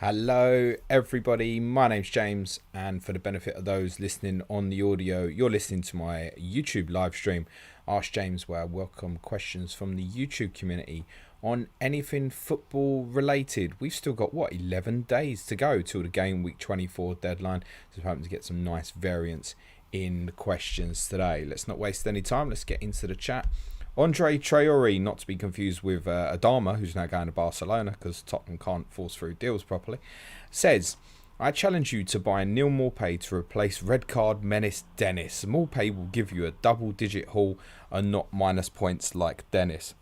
Hello everybody, my name's James, and for the benefit of those listening on the audio, you're listening to my YouTube live stream, Ask James, where I welcome questions from the YouTube community on anything football related. We've still got 11 days to go till the game week 24 deadline, so I'm hoping to get some nice variants in the questions today. Let's not waste any time, let's get into the chat. Andre Traore, not to be confused with Adama, who's now going to Barcelona because Tottenham can't force through deals properly, says, I challenge you to buy Neil Maupay to replace red card menace Dennis. Maupay will give you a double-digit haul and not minus points like Dennis.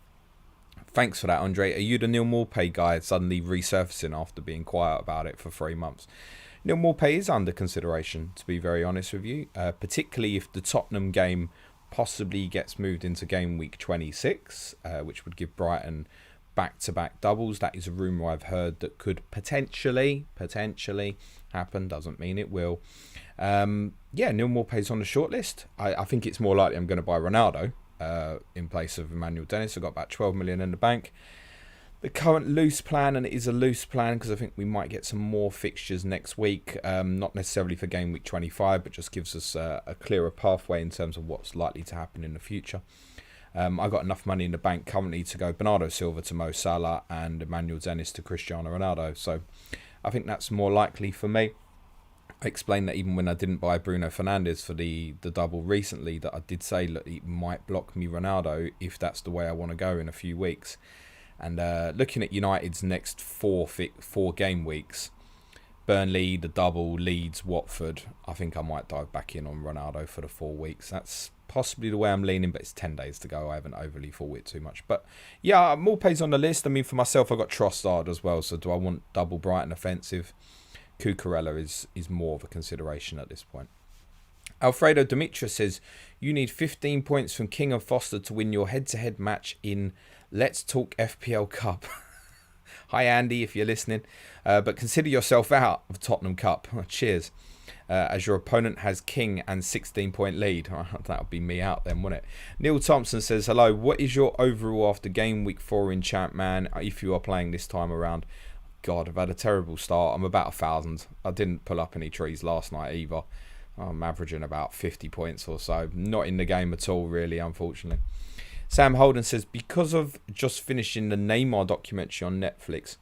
Thanks for that, Andre. Are you the Neil Maupay guy suddenly resurfacing after being quiet about it for 3 months? Neil Maupay is under consideration, to be very honest with you, particularly if the Tottenham game possibly gets moved into game week 26, which would give Brighton back-to-back doubles. That is a rumour I've heard that could potentially happen. Doesn't mean it will. Neil Maupay's on the shortlist. I think it's more likely I'm going to buy Ronaldo in place of Emmanuel Dennis. I've got about 12 million in the bank. The current loose plan, and it is a loose plan because I think we might get some more fixtures next week, not necessarily for game week 25, but just gives us a clearer pathway in terms of what's likely to happen in the future. I've got enough money in the bank currently to go Bernardo Silva to Mo Salah and Emmanuel Dennis to Cristiano Ronaldo, so I think that's more likely for me. I explained that even when I didn't buy Bruno Fernandes for the double recently, that I did say that it might block me Ronaldo if that's the way I want to go in a few weeks. And looking at United's next four game weeks, Burnley, the double, Leeds, Watford, I think I might dive back in on Ronaldo for the 4 weeks. That's possibly the way I'm leaning, but it's 10 days to go. I haven't overly thought it too much. But yeah, Maupay's on the list. I mean, for myself, I've got Trossard as well. So do I want double Brighton offensive? Cucurella is more of a consideration at this point. Alfredo Demetrius says, you need 15 points from King and Foster to win your head-to-head match in Let's Talk FPL Cup. Hi, Andy, if you're listening. But consider yourself out of Tottenham Cup. Cheers. As your opponent has King and 16-point lead. That would be me out then, wouldn't it? Neil Thompson says, hello, what is your overall after game week 4 in Champ, man, if you are playing this time around? God, I've had a terrible start. I'm about 1,000. I didn't pull up any trees last night either. I'm averaging about 50 points or so. Not in the game at all, really, unfortunately. Sam Holden says, because of just finishing the Neymar documentary on Netflix,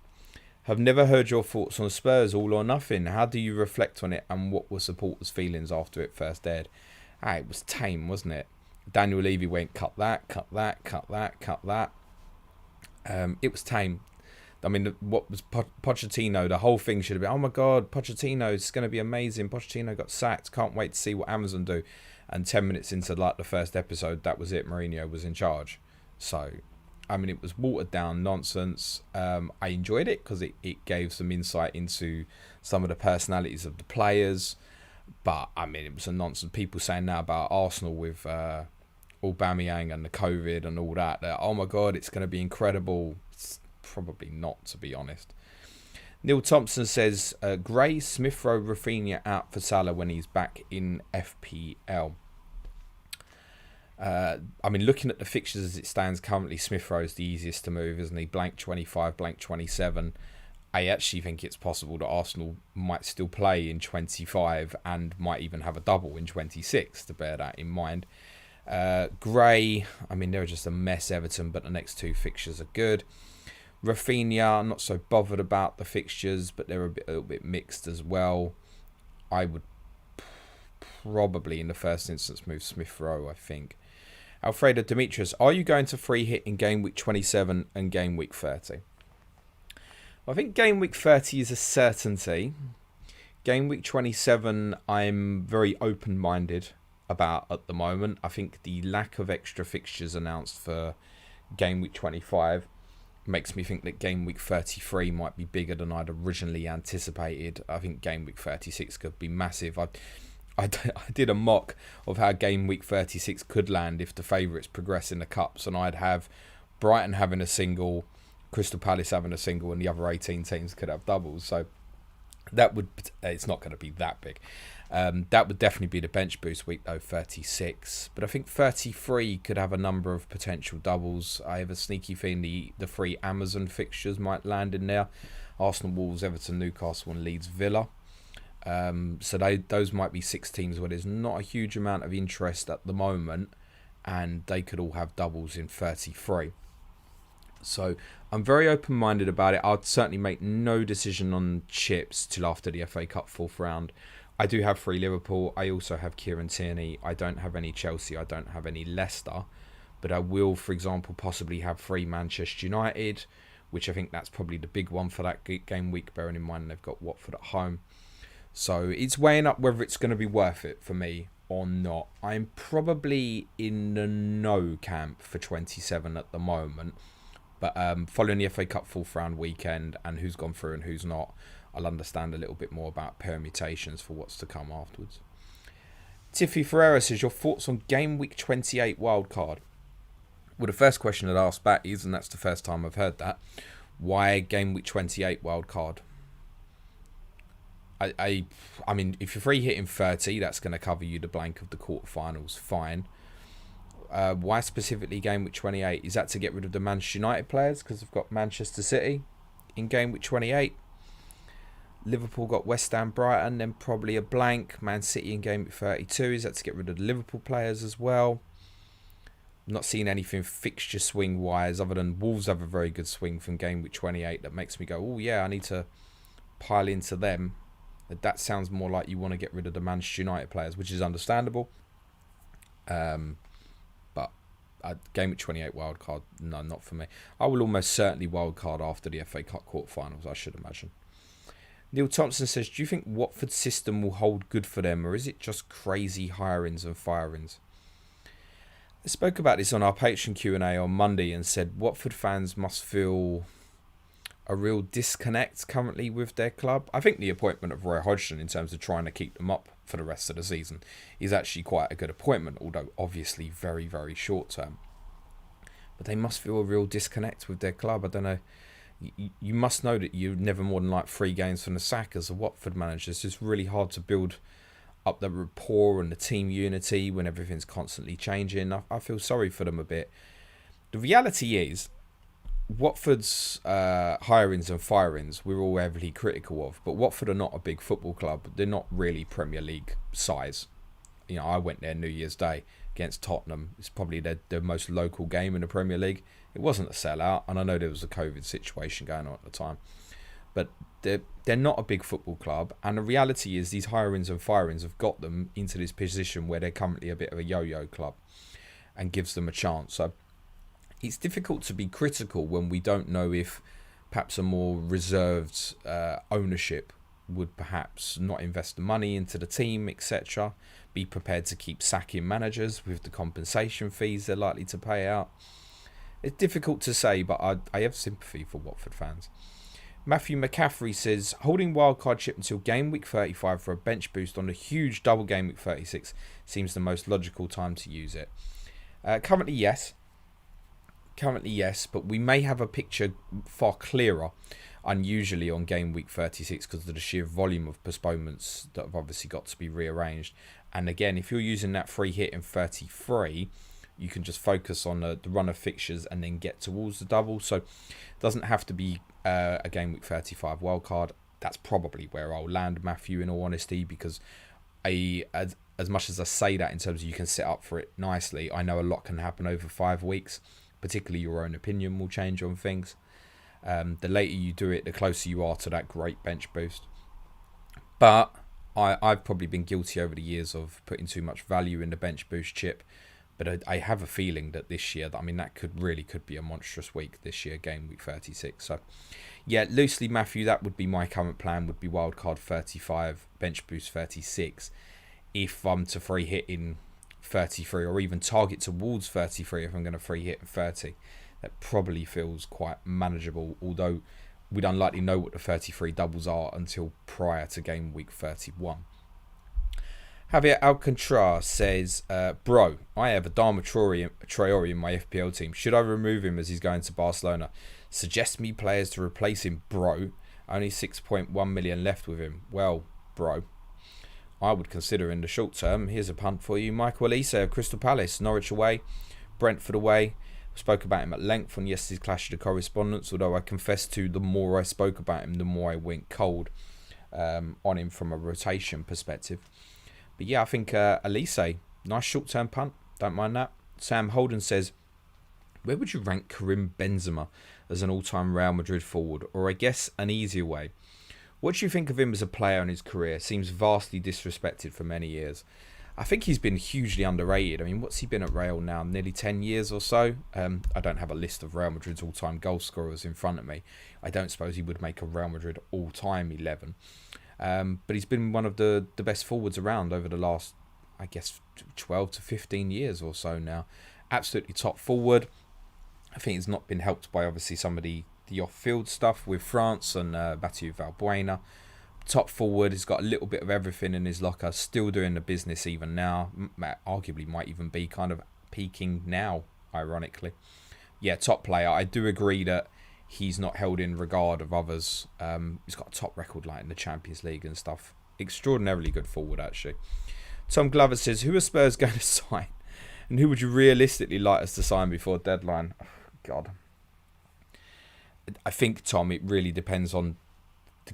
have never heard your thoughts on Spurs All or Nothing. How do you reflect on it, and what were supporters' feelings after it first aired? It was tame, wasn't it? Daniel Levy went, cut that. It was tame. I mean, what was Pochettino? The whole thing should have been, oh my God, Pochettino, it's going to be amazing. Pochettino got sacked. Can't wait to see what Amazon do. And 10 minutes into the first episode, that was it. Mourinho was in charge. So, I mean, it was watered down nonsense. I enjoyed it because it gave some insight into some of the personalities of the players. But, I mean, it was a nonsense. People saying now about Arsenal with Aubameyang and the COVID and all that. Oh my God, it's going to be incredible. It's probably not, to be honest. Neil Thompson says, Gray, Smith Rowe, Rafinha out for Salah when he's back in FPL. I mean, looking at the fixtures as it stands currently, Smith Rowe is the easiest to move, isn't he? Blank 25, blank 27. I actually think it's possible that Arsenal might still play in 25 and might even have a double in 26, to bear that in mind. Gray, I mean, they're just a mess, Everton, but the next 2 fixtures are good. Rafinha, I'm not so bothered about the fixtures, but they're a little bit mixed as well. I would probably, in the first instance, move Smith Rowe, I think. Alfredo Demetrius, are you going to free hit in game week 27 and game week 30? I think game week 30 is a certainty. Game week 27, I'm very open-minded about at the moment. I think the lack of extra fixtures announced for game week 25 makes me think that game week 33 might be bigger than I'd originally anticipated. I think game week 36 could be massive. I did a mock of how game week 36 could land if the favourites progress in the cups, and I'd have Brighton having a single, Crystal Palace having a single, and the other 18 teams could have doubles. So that would, it's not going to be that big. That would definitely be the bench boost week though, 36. But I think 33 could have a number of potential doubles. I have a sneaky feeling the free Amazon fixtures might land in there. Arsenal, Wolves, Everton, Newcastle and Leeds, Villa. So those might be 6 teams where there's not a huge amount of interest at the moment, and they could all have doubles in 33. So I'm very open-minded about it. I'd certainly make no decision on chips till after the FA Cup 4th round. I do have 3 Liverpool. I also have Kieran Tierney. I don't have any Chelsea. I don't have any Leicester. But I will, for example, possibly have 3 Manchester United, which I think that's probably the big one for that game week, bearing in mind they've got Watford at home. So it's weighing up whether it's going to be worth it for me or not. I'm probably in the no camp for 27 at the moment. But following the FA Cup 4th round weekend and who's gone through and who's not, I'll understand a little bit more about permutations for what's to come afterwards. Tiffy Ferreira says, your thoughts on game week 28 wildcard? Well, the first question I'd ask back is, and that's the first time I've heard that, why game week 28 wildcard? I mean, if you're free hitting 30, that's going to cover you the blank of the quarterfinals, fine. Why specifically game week 28? Is that to get rid of the Manchester United players because they've got Manchester City in game week 28? Liverpool got West Ham, Brighton, then probably a blank. Man City in game week 32. Is that to get rid of the Liverpool players as well? I'm not seeing anything fixture swing wise other than Wolves have a very good swing from game week 28 that makes me go, oh yeah, I need to pile into them. That sounds more like you want to get rid of the Manchester United players, which is understandable. Game week 28 wildcard, no, not for me. I will almost certainly wildcard after the FA Cup quarterfinals, I should imagine. Neil Thompson says, do you think Watford's system will hold good for them, or is it just crazy hirings and firings? I spoke about this on our Patreon Q&A on Monday and said Watford fans must feel a real disconnect currently with their club. I think the appointment of Roy Hodgson in terms of trying to keep them up for the rest of the season is actually quite a good appointment, although obviously very, very short term. But they must feel a real disconnect with their club. I don't know. You must know that you're never more than like 3 games from the sack as a Watford manager. It's just really hard to build up the rapport and the team unity when everything's constantly changing. I feel sorry for them a bit. The reality is, Watford's hirings and firings we're all heavily critical of, but Watford are not a big football club. They're not really Premier League size. You know, I went there New Year's Day against Tottenham. It's probably their most local game in the Premier League. It wasn't a sellout, and I know there was a COVID situation going on at the time, but they're not a big football club. And the reality is, these hirings and firings have got them into this position where they're currently a bit of a yo-yo club, and gives them a chance. So it's difficult to be critical when we don't know if perhaps a more reserved ownership would perhaps not invest the money into the team, etc. Be prepared to keep sacking managers with the compensation fees they're likely to pay out. It's difficult to say, but I have sympathy for Watford fans. Matthew McCaffrey says, holding wildcard chip until game week 35 for a bench boost on a huge double game week 36 seems the most logical time to use it. Currently, yes, but we may have a picture far clearer, unusually on game week 36 because of the sheer volume of postponements that have obviously got to be rearranged. And again, if you're using that free hit in 33, you can just focus on the run of fixtures and then get towards the double. So it doesn't have to be a game week 35 wildcard. That's probably where I'll land, Matthew, in all honesty, because as much as I say that in terms of you can set up for it nicely, I know a lot can happen over 5 weeks. Particularly your own opinion will change on things. The later you do it, the closer you are to that great bench boost. But I've probably been guilty over the years of putting too much value in the bench boost chip. But I have a feeling that this year, that could be a monstrous week this year, game week 36. So, yeah, loosely, Matthew, that would be my current plan, would be wildcard 35, bench boost 36. If I'm to free hit in 33, or even target towards 33 if I'm going to free hit 30, that probably feels quite manageable, although we'd unlikely know what the 33 doubles are until prior to game week 31. Javier Alcantara says, bro, I have Adama Traore in my FPL team. Should I remove him as he's going to Barcelona? Suggest me players to replace him, bro. Only 6.1 million left with him. Well, bro, I would consider in the short term. Here's a punt for you. Michael Elise of Crystal Palace, Norwich away, Brentford away. Spoke about him at length on yesterday's Clash of the Correspondents, although I confess to the more I spoke about him, the more I went cold on him from a rotation perspective. But yeah, I think Elise, nice short-term punt. Don't mind that. Sam Holden says, where would you rank Karim Benzema as an all-time Real Madrid forward? Or I guess an easier way. What do you think of him as a player in his career? Seems vastly disrespected for many years. I think he's been hugely underrated. I mean, what's he been at Real now? Nearly 10 years or so? I don't have a list of Real Madrid's all-time goal scorers in front of me. I don't suppose he would make a Real Madrid all-time 11. But he's been one of the best forwards around over the last, I guess, 12 to 15 years or so now. Absolutely top forward. I think it's not been helped by, obviously, some of the off-field stuff with France and Mathieu Valbuena. Top forward, he's got a little bit of everything in his locker, still doing the business even now. Arguably might even be kind of peaking now, ironically. Yeah, top player. I do agree that he's not held in regard of others. He's got a top record like in the Champions League and stuff. Extraordinarily good forward, actually. Tom Glover says, who are Spurs going to sign? And who would you realistically like us to sign before deadline? Oh, God. I think, Tom, it really depends on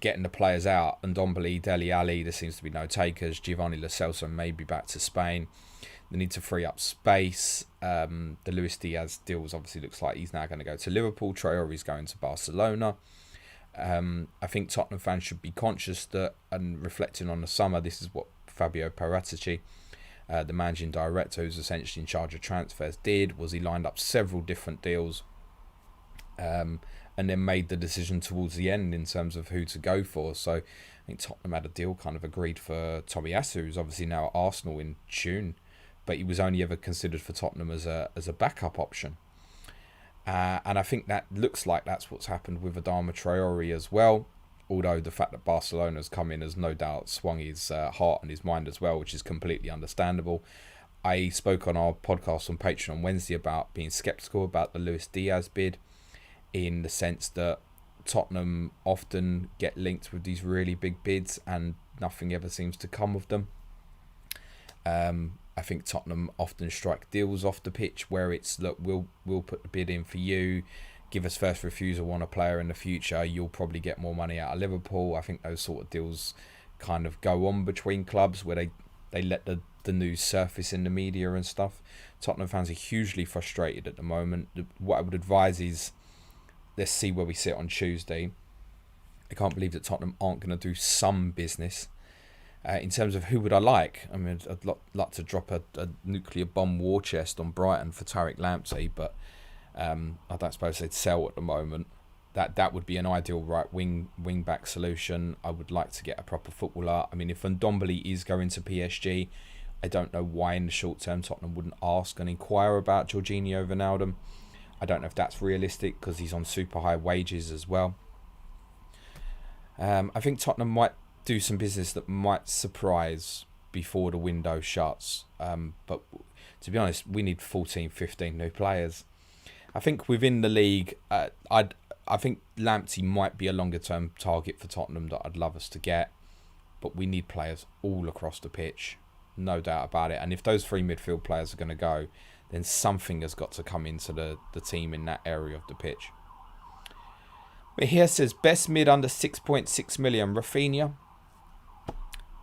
getting the players out. And Ndombele, Dele Alli, there seems to be no takers. Giovanni Lo Celso may be back to Spain. They need to free up space. The Luis Diaz deals obviously looks like he's now going to go to Liverpool. Traore's going to Barcelona. I think Tottenham fans should be conscious that, and reflecting on the summer, this is what Fabio Paratici, the managing director who's essentially in charge of transfers, did, was he lined up several different deals and then made the decision towards the end in terms of who to go for. So I think Tottenham had a deal kind of agreed for Tomiyasu, who's obviously now at Arsenal in June, but he was only ever considered for Tottenham as a backup option. And I think that looks like that's what's happened with Adama Traore as well, although the fact that Barcelona's come in has no doubt swung his heart and his mind as well, which is completely understandable. I spoke on our podcast on Patreon on Wednesday about being sceptical about the Luis Diaz bid, in the sense that Tottenham often get linked with these really big bids and nothing ever seems to come of them. I think Tottenham often strike deals off the pitch where it's, look, we'll put the bid in for you, give us first refusal on a player in the future, you'll probably get more money out of Liverpool. I think those sort of deals kind of go on between clubs where they let the news surface in the media and stuff. Tottenham fans are hugely frustrated at the moment. What I would advise is, let's see where we sit on Tuesday. I can't believe that Tottenham aren't going to do some business. In terms of who would I like, I mean, I'd like to drop a nuclear bomb war chest on Brighton for Tariq Lamptey, but I don't suppose they'd sell at the moment. That would be an ideal right wing back solution. I would like to get a proper footballer. I mean, if Ndombele is going to PSG, I don't know why in the short term Tottenham wouldn't ask and inquire about Jorginho Wijnaldum. I don't know if that's realistic because he's on super high wages as well. I think Tottenham might do some business that might surprise before the window shuts. But to be honest, we need 14, 15 new players. I think within the league, I think Lamptey might be a longer term target for Tottenham that I'd love us to get. But we need players all across the pitch. No doubt about it. And if those three midfield players are going to go, then something has got to come into the team in that area of the pitch. But here says, best mid under 6.6 million, Rafinha.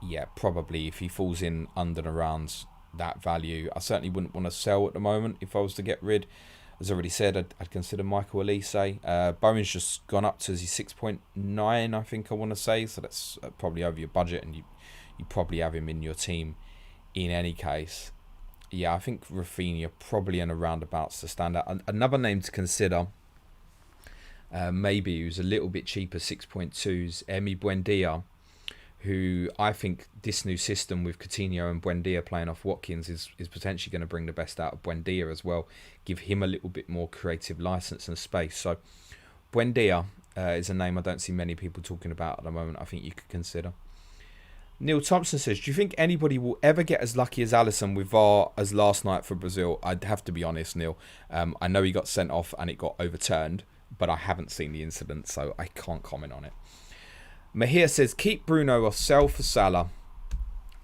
Yeah, probably if he falls in under and around that value. I certainly wouldn't want to sell at the moment if I was to get rid. As I already said, I'd consider Michael Elise. Bowen's just gone up to 6.9, I think I want to say. So that's probably over your budget, and you probably have him in your team in any case. Yeah, I think Rafinha probably in a roundabouts to stand out. Another name to consider, maybe who's a little bit cheaper, 6.2s, Emi Buendia, who I think this new system with Coutinho and Buendia playing off Watkins is potentially going to bring the best out of Buendia as well, give him a little bit more creative license and space. So Buendia is a name I don't see many people talking about at the moment. I think you could consider. Neil Thompson says, do you think anybody will ever get as lucky as Alisson with VAR as last night for Brazil? I'd have to be honest, Neil. I know he got sent off and it got overturned, but I haven't seen the incident, so I can't comment on it. Mahir says, keep Bruno or sell for Salah.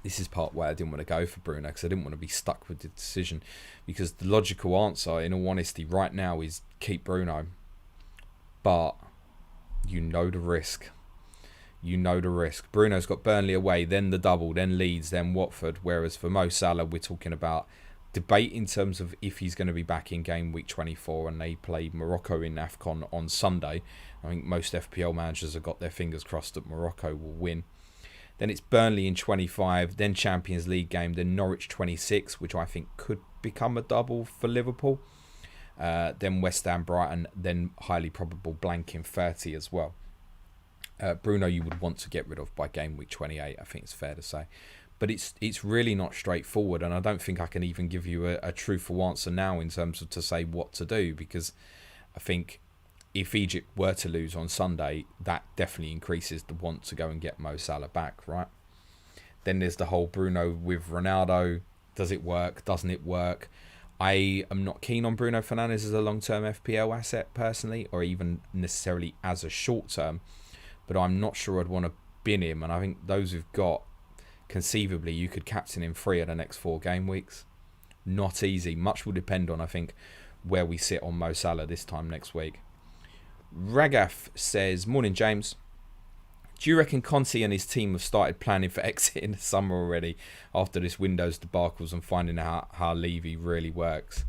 this is part why I didn't want to go for Bruno, because I didn't want to be stuck with the decision. Because the logical answer, in all honesty, right now is keep Bruno. But you know the risk. You know the risk. Bruno's got Burnley away, then the double, then Leeds, then Watford. Whereas for Mo Salah, we're talking about debate in terms of if he's going to be back in game week 24, and they play Morocco in AFCON on Sunday. I think most FPL managers have got their fingers crossed that Morocco will win. Then it's Burnley in 25, then Champions League game, then Norwich 26, which I think could become a double for Liverpool. Then West Ham, Brighton, then highly probable blank in 30 as well. Bruno you would want to get rid of by game week 28, I think it's fair to say. But it's really not straightforward, and I don't think I can even give you a truthful answer now in terms of to say what to do, because I think if Egypt were to lose on Sunday, that definitely increases the want to go and get Mo Salah back, right? Then there's the whole Bruno with Ronaldo. Does it work? Doesn't it work? I am not keen on Bruno Fernandes as a long-term FPL asset personally, or even necessarily as a short-term, but I'm not sure I'd want to bin him, and I think those who've got, conceivably, you could captain him 3 of the next 4 game weeks. Not easy. Much will depend on, I think, where we sit on Mo Salah this time next week. Ragaf says, morning James. Do you reckon Conte and his team have started planning for exit in the summer already after this Windows debacles and finding out how Levy really works?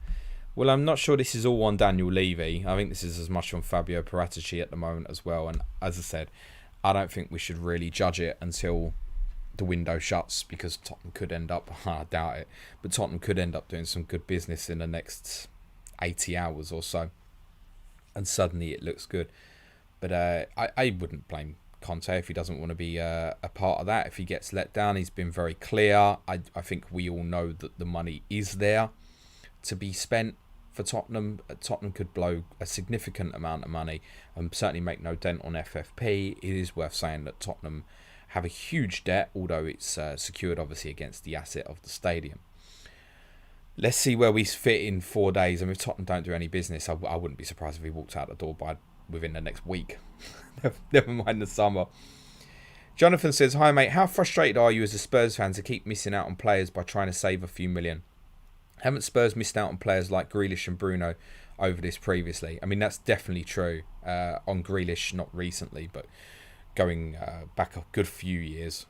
Well, I'm not sure this is all on Daniel Levy. I think this is as much on Fabio Paratici at the moment as well. And as I said, I don't think we should really judge it until the window shuts, because Tottenham could end up, I doubt it, but Tottenham could end up doing some good business in the next 80 hours or so. And suddenly it looks good. But I wouldn't blame Conte if he doesn't want to be a part of that. If he gets let down, he's been very clear. I think we all know that the money is there to be spent for Tottenham. Tottenham could blow a significant amount of money and certainly make no dent on FFP. It is worth saying that Tottenham have a huge debt, although it's secured obviously against the asset of the stadium. Let's see where we fit in 4 days. I mean, if Tottenham don't do any business, I wouldn't be surprised if he walked out the door within the next week. Never mind the summer. Jonathan says, hi mate, how frustrated are you as a Spurs fan to keep missing out on players by trying to save a few million? Haven't Spurs missed out on players like Grealish and Bruno over this previously? I mean, that's definitely true. On Grealish, not recently, but going back a good few years.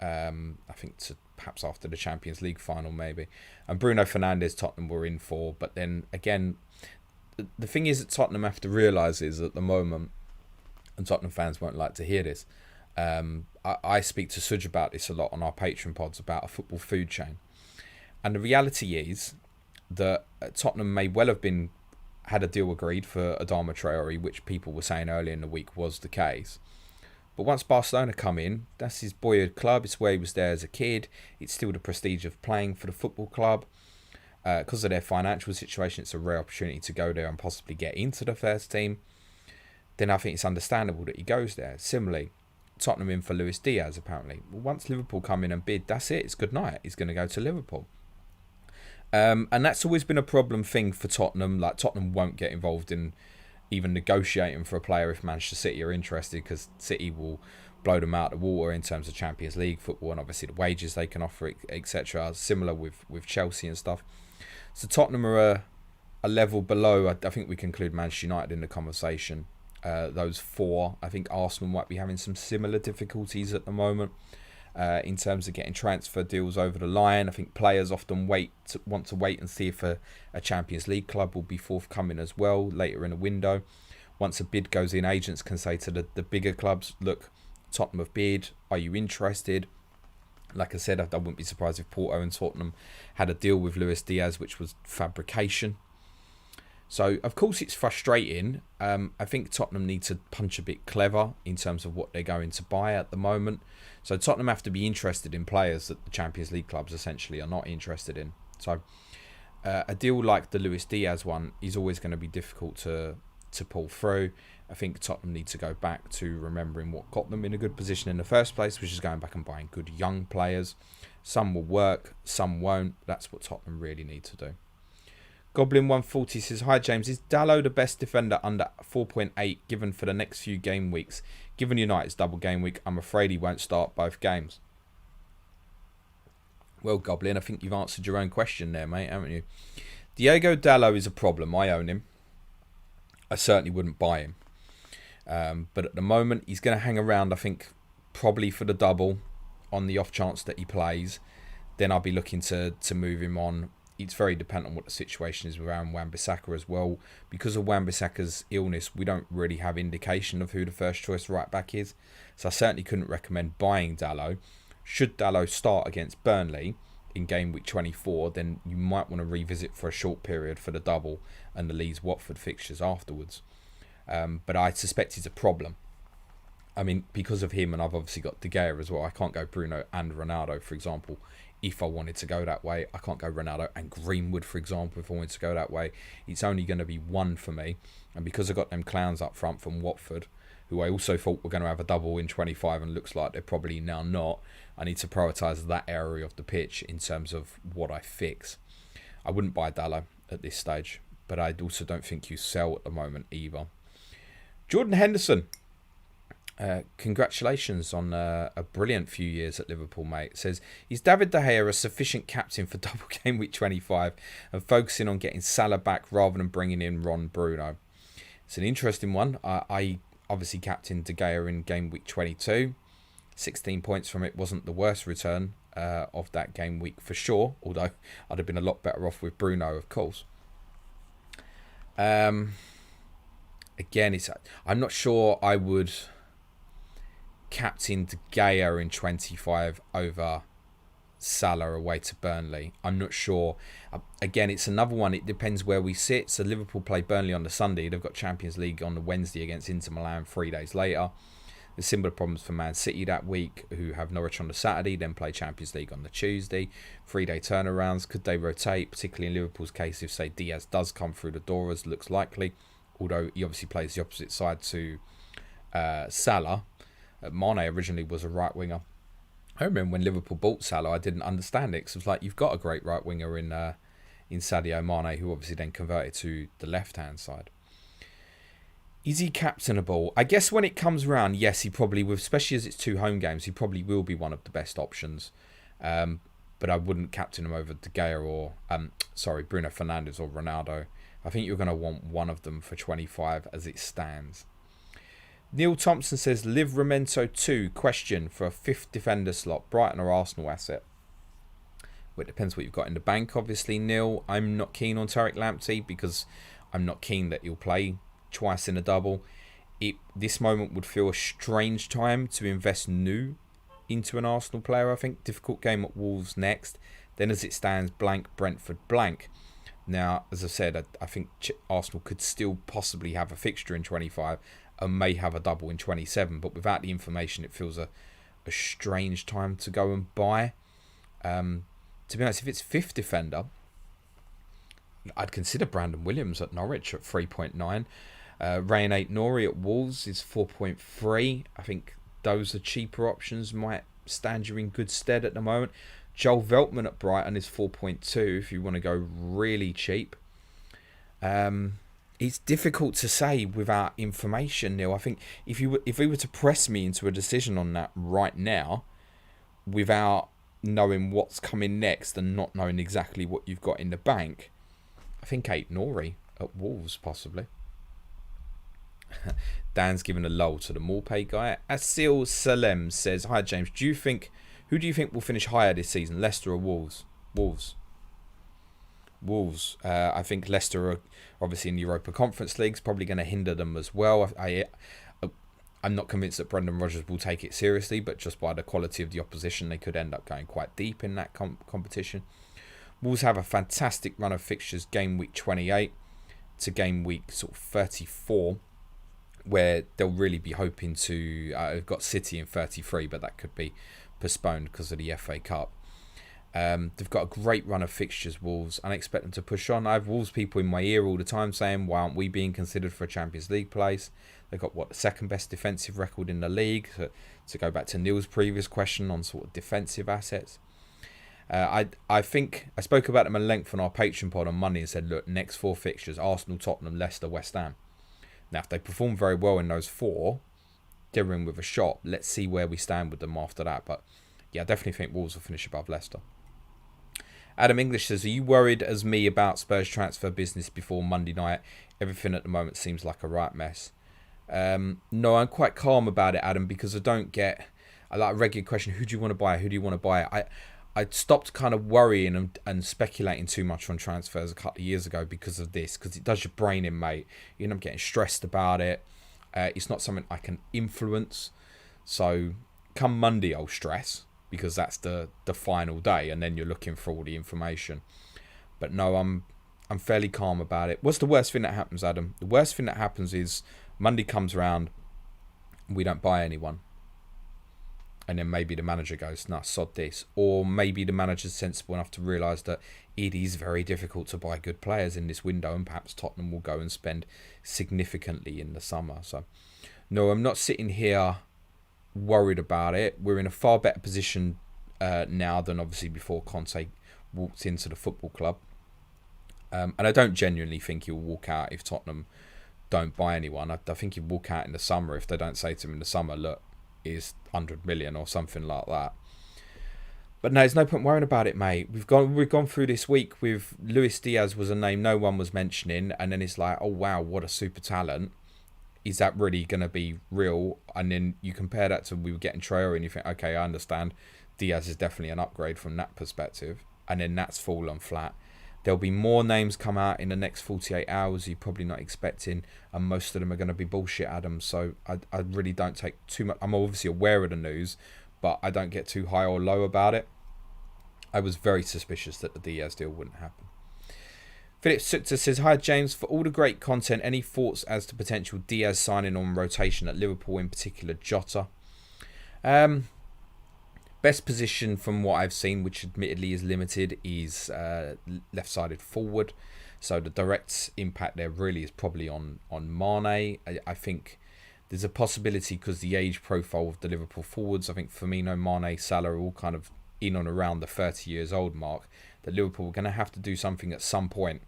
I think to perhaps after the Champions League final maybe. And Bruno Fernandes, Tottenham were in for. But then again, the thing is that Tottenham have to realise is at the moment, and Tottenham fans won't like to hear this, I speak to Suj about this a lot on our Patreon pods about a football food chain. And the reality is that Tottenham may well have had a deal agreed for Adama Traore, which people were saying earlier in the week was the case. But once Barcelona come in, that's his boyhood club. It's where he was there as a kid. It's still the prestige of playing for the football club. Because of their financial situation, it's a rare opportunity to go there and possibly get into the first team. Then I think it's understandable that he goes there. Similarly, Tottenham in for Luis Diaz, apparently. Well, once Liverpool come in and bid, that's it. It's good night. He's going to go to Liverpool. And that's always been a problem thing for Tottenham. Like, Tottenham won't get involved in even negotiating for a player if Manchester City are interested, because City will blow them out of the water in terms of Champions League football and obviously the wages they can offer, etc. Similar with Chelsea and stuff. So Tottenham are a level below. I think we can include Manchester United in the conversation. Those 4. I think Arsenal might be having some similar difficulties at the moment in terms of getting transfer deals over the line. I think players often want to wait and see if a Champions League club will be forthcoming as well later in a window. Once a bid goes in, agents can say to the bigger clubs, look, Tottenham have bid, are you interested? Like I said, I wouldn't be surprised if Porto and Tottenham had a deal with Luis Diaz, which was fabrication. So, of course, it's frustrating. I think Tottenham need to punch a bit clever in terms of what they're going to buy at the moment. So, Tottenham have to be interested in players that the Champions League clubs essentially are not interested in. So, a deal like the Luis Diaz one is always going to be difficult to pull through. I think Tottenham need to go back to remembering what got them in a good position in the first place, which is going back and buying good young players. Some will work, some won't. That's what Tottenham really need to do. Goblin140 says, hi James, is Dalot the best defender under 4.8 given for the next few game weeks? Given United's double game week, I'm afraid he won't start both games. Well, Goblin, I think you've answered your own question there, mate, haven't you? Diego Dallo is a problem. I own him. I certainly wouldn't buy him. But at the moment, he's going to hang around, I think, probably for the double on the off chance that he plays. Then I'll be looking to move him on. It's very dependent on what the situation is around Wan-Bissaka as well. Because of Wan-Bissaka's illness, we don't really have indication of who the first choice right back is. So I certainly couldn't recommend buying Dallo. Should Dallo start against Burnley in game week 24, then you might want to revisit for a short period for the double and the Leeds-Watford fixtures afterwards. But I suspect it's a problem. I mean, because of him, and I've obviously got De Gea as well, I can't go Bruno and Ronaldo, for example, if I wanted to go that way. I can't go Ronaldo and Greenwood, for example, if I wanted to go that way. It's only going to be one for me. And because I got them clowns up front from Watford, who I also thought were going to have a double in 25 and looks like they're probably now not, I need to prioritise that area of the pitch in terms of what I fix. I wouldn't buy Dallo at this stage, but I also don't think you sell at the moment either. Jordan Henderson, congratulations on a brilliant few years at Liverpool, mate. Says, is David De Gea a sufficient captain for double game week 25 and focusing on getting Salah back rather than bringing in Ron Bruno? It's an interesting one. I obviously captained De Gea in game week 22. 16 points from it wasn't the worst return of that game week for sure, although I'd have been a lot better off with Bruno, of course. Again, I'm not sure I would captain De Gea in 25 over Salah away to Burnley. I'm not sure. Again, it's another one. It depends where we sit. So Liverpool play Burnley on the Sunday. They've got Champions League on the Wednesday against Inter Milan 3 days later. There's similar problems for Man City that week, who have Norwich on the Saturday, then play Champions League on the Tuesday. 3-day turnarounds. Could they rotate, particularly in Liverpool's case, if, say, Diaz does come through the door, as looks likely, although he obviously plays the opposite side to Salah. Mane originally was a right winger. I remember when Liverpool bought Salah, I didn't understand it, because it was like, you've got a great right winger in Sadio Mane, who obviously then converted to the left-hand side. Is he captainable? I guess when it comes around, yes, he probably will, especially as it's 2 home games, he probably will be one of the best options. But I wouldn't captain him over De Gea or, Bruno Fernandes or Ronaldo. I think you're going to want one of them for 25 as it stands. Neil Thompson says, Livramento 2, question for a 5th defender slot, Brighton or Arsenal asset? Well, it depends what you've got in the bank, obviously, Neil. I'm not keen on Tariq Lamptey because I'm not keen that he'll play twice in a double. This moment would feel a strange time to invest new into an Arsenal player, I think. Difficult game at Wolves next. Then as it stands, blank, Brentford, blank. Now, as I said, I think Arsenal could still possibly have a fixture in 25 and may have a double in 27, but without the information, it feels a strange time to go and buy. To be honest, if it's 5th defender, I'd consider Brandon Williams at Norwich at 3.9. Rayan 8 Nori at Wolves is 4.3. I think those are cheaper options, might stand you in good stead at the moment. Joel Veltman at Brighton is 4.2 if you want to go really cheap. It's difficult to say without information, Neil. I think if you were to press me into a decision on that right now, without knowing what's coming next and not knowing exactly what you've got in the bank, I think 8 Nori at Wolves possibly. Dan's given a lull to the Morpay guy. Asil Salem says, hi James, who do you think will finish higher this season, Leicester or Wolves? Wolves. I think Leicester are obviously in the Europa Conference League, probably going to hinder them as well. I'm not convinced that Brendan Rodgers will take it seriously, but just by the quality of the opposition, they could end up going quite deep in that competition. Wolves have a fantastic run of fixtures, game week 28 to game week sort of 34, where they'll really be hoping to... they've got City in 33, but that could be postponed because of the FA Cup. They've got a great run of fixtures, Wolves, and I expect them to push on. I have Wolves people in my ear all the time saying, why aren't we being considered for a Champions League place? They've got, the second best defensive record in the league, to go back to Neil's previous question on sort of defensive assets. I think I spoke about them at length on our Patreon pod on Monday and said, look, next 4 fixtures, Arsenal, Tottenham, Leicester, West Ham. Now, if they perform very well in those 4, they're in with a shot. Let's see where we stand with them after that. But yeah, I definitely think Wolves will finish above Leicester. Adam English says, are you worried as me about Spurs transfer business before Monday night? Everything at the moment seems like a right mess. No, I'm quite calm about it, Adam, because I don't get a regular question, who do you want to buy? Who do you want to buy? I stopped kind of worrying and speculating too much on transfers a couple of years ago because of this, because it does your brain in, mate. You end up getting stressed about it. It's not something I can influence. So come Monday, I'll stress, because that's the final day, and then you're looking for all the information. But no, I'm fairly calm about it. What's the worst thing that happens, Adam? The worst thing that happens is Monday comes around, we don't buy anyone. And then maybe the manager goes, nah, sod this. Or maybe the manager's sensible enough to realise that it is very difficult to buy good players in this window, and perhaps Tottenham will go and spend significantly in the summer. So, no, I'm not sitting here worried about it. We're in a far better position now than obviously before Conte walked into the football club. And I don't genuinely think he'll walk out if Tottenham don't buy anyone. I think he'll walk out in the summer if they don't say to him in the summer, look, is 100 million or something like that. But no, there's no point worrying about it, mate. We've gone through this week with Luis Diaz was a name no one was mentioning, and then it's like, oh wow, what a super talent. Is that really going to be real? And then you compare that to we were getting Traore, and you think, okay, I understand. Diaz is definitely an upgrade from that perspective, and then that's fallen flat. There'll be more names come out in the next 48 hours you're probably not expecting, and most of them are going to be bullshit, Adam. So I really don't take too much. I'm obviously aware of the news, but I don't get too high or low about it. I was very suspicious that the Diaz deal wouldn't happen. Philip Sukta says, hi James, for all the great content, any thoughts as to potential Diaz signing on rotation at Liverpool, in particular Jota? Best position from what I've seen, which admittedly is limited, is left-sided forward. So the direct impact there really is probably on Mane. I think there's a possibility because the age profile of the Liverpool forwards, I think Firmino, Mane, Salah are all kind of in and around the 30 years old mark, that Liverpool are going to have to do something at some point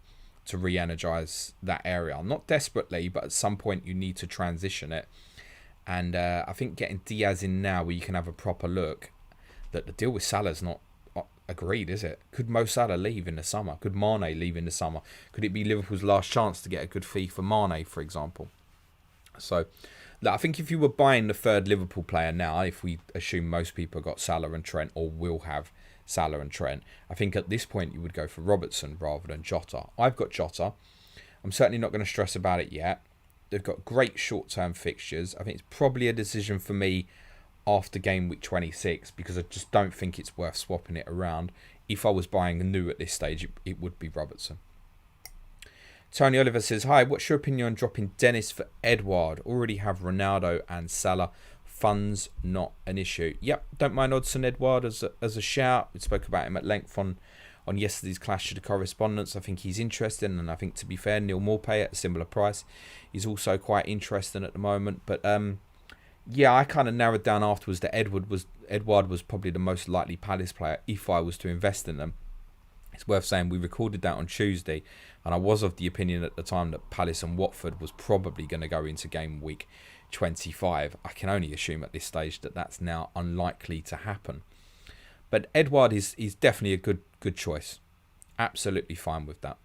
to re-energise that area. Not desperately, but at some point you need to transition it. And I think getting Diaz in now where you can have a proper look, that the deal with Salah's not agreed, is it? Could Mo Salah leave in the summer? Could Mane leave in the summer? Could it be Liverpool's last chance to get a good fee for Mane, for example? So, I think if you were buying the third Liverpool player now, if we assume most people got Salah and Trent, or will have Salah and Trent, I think at this point you would go for Robertson rather than Jota. I've got Jota. I'm certainly not going to stress about it yet. They've got great short-term fixtures. I think it's probably a decision for me after game week 26, because I just don't think it's worth swapping it around. If I was buying a new at this stage, it would be Robertson. Tony Oliver says, hi, what's your opinion on dropping Dennis for Edouard? Already have Ronaldo and Salah. Funds not an issue. Yep, don't mind Odsonne Edouard as a shout. We spoke about him at length on yesterday's Clash of the Correspondents. I think he's interesting, and I think, to be fair, Neil Maupay at a similar price is also quite interesting at the moment. But yeah, I kind of narrowed down afterwards that Edouard was probably the most likely Palace player if I was to invest in them. It's worth saying we recorded that on Tuesday, and I was of the opinion at the time that Palace and Watford was probably going to go into game week 25. I can only assume at this stage that that's now unlikely to happen. But Edouard is definitely a good choice. Absolutely fine with that.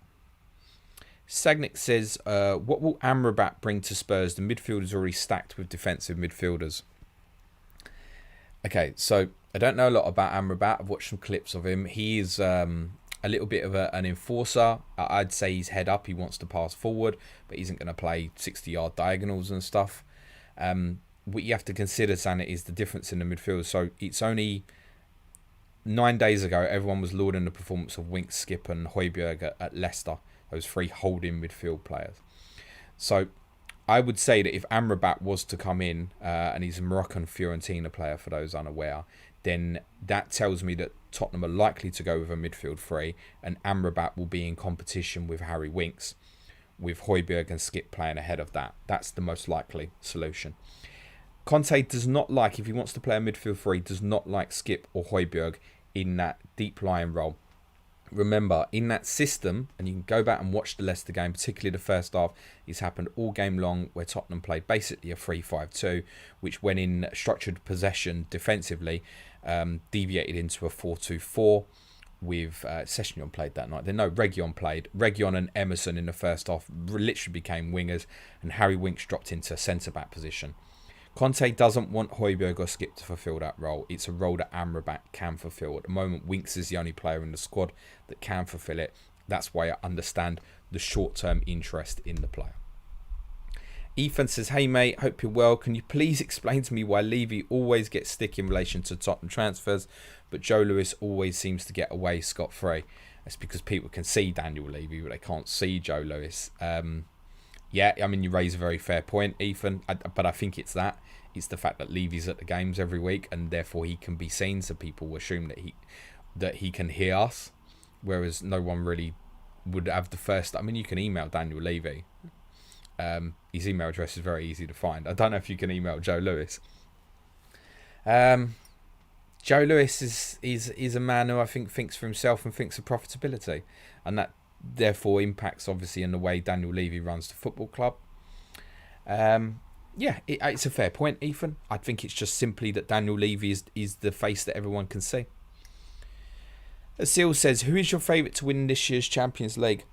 Sagnik says, what will Amrabat bring to Spurs? The midfield is already stacked with defensive midfielders. Okay, so I don't know a lot about Amrabat. I've watched some clips of him. He is a little bit of an enforcer. I'd say he's head up. He wants to pass forward, but he isn't going to play 60-yard diagonals and stuff. What you have to consider, Sanet, is the difference in the midfield. So it's only 9 days ago, everyone was lauding the performance of Winks, Skip and Højbjerg at Leicester. Those three holding midfield players. So I would say that if Amrabat was to come in, and he's a Moroccan Fiorentina player for those unaware, then that tells me that Tottenham are likely to go with a midfield three, and Amrabat will be in competition with Harry Winks, with Højbjerg and Skip playing ahead of that. That's the most likely solution. Conte does not like, if he wants to play a midfield three, does not like Skip or Højbjerg in that deep lying role. Remember, in that system, and you can go back and watch the Leicester game, particularly the first half, it's happened all game long where Tottenham played basically a 3-5-2, which when in structured possession defensively, deviated into a 4-2-4, with Sessegnon played that night. Then no, Reguilon played. Reguilon and Emerson in the first half literally became wingers, and Harry Winks dropped into centre-back position. Conte doesn't want Højbjerg or Skip to fulfil that role. It's a role that Amrabat can fulfil. At the moment, Winks is the only player in the squad that can fulfil it. That's why I understand the short-term interest in the player. Ethan says, hey mate, hope you're well. Can you please explain to me why Levy always gets stick in relation to Tottenham transfers, but Joe Lewis always seems to get away scot-free? That's because people can see Daniel Levy, but they can't see Joe Lewis. Yeah, I mean, you raise a very fair point, Ethan, but I think it's that. It's the fact that Levy's at the games every week, and therefore he can be seen, so people assume that he can hear us, whereas no one really would have the first. I mean, you can email Daniel Levy. His email address is very easy to find. I don't know if you can email Joe Lewis. Joe Lewis is a man who I think thinks for himself and thinks of profitability, and that therefore impacts obviously in the way Daniel Levy runs the football club. Yeah, it's a fair point, Ethan. I think it's just simply that Daniel Levy is the face that everyone can see. Asil says, who is your favourite to win this year's Champions League?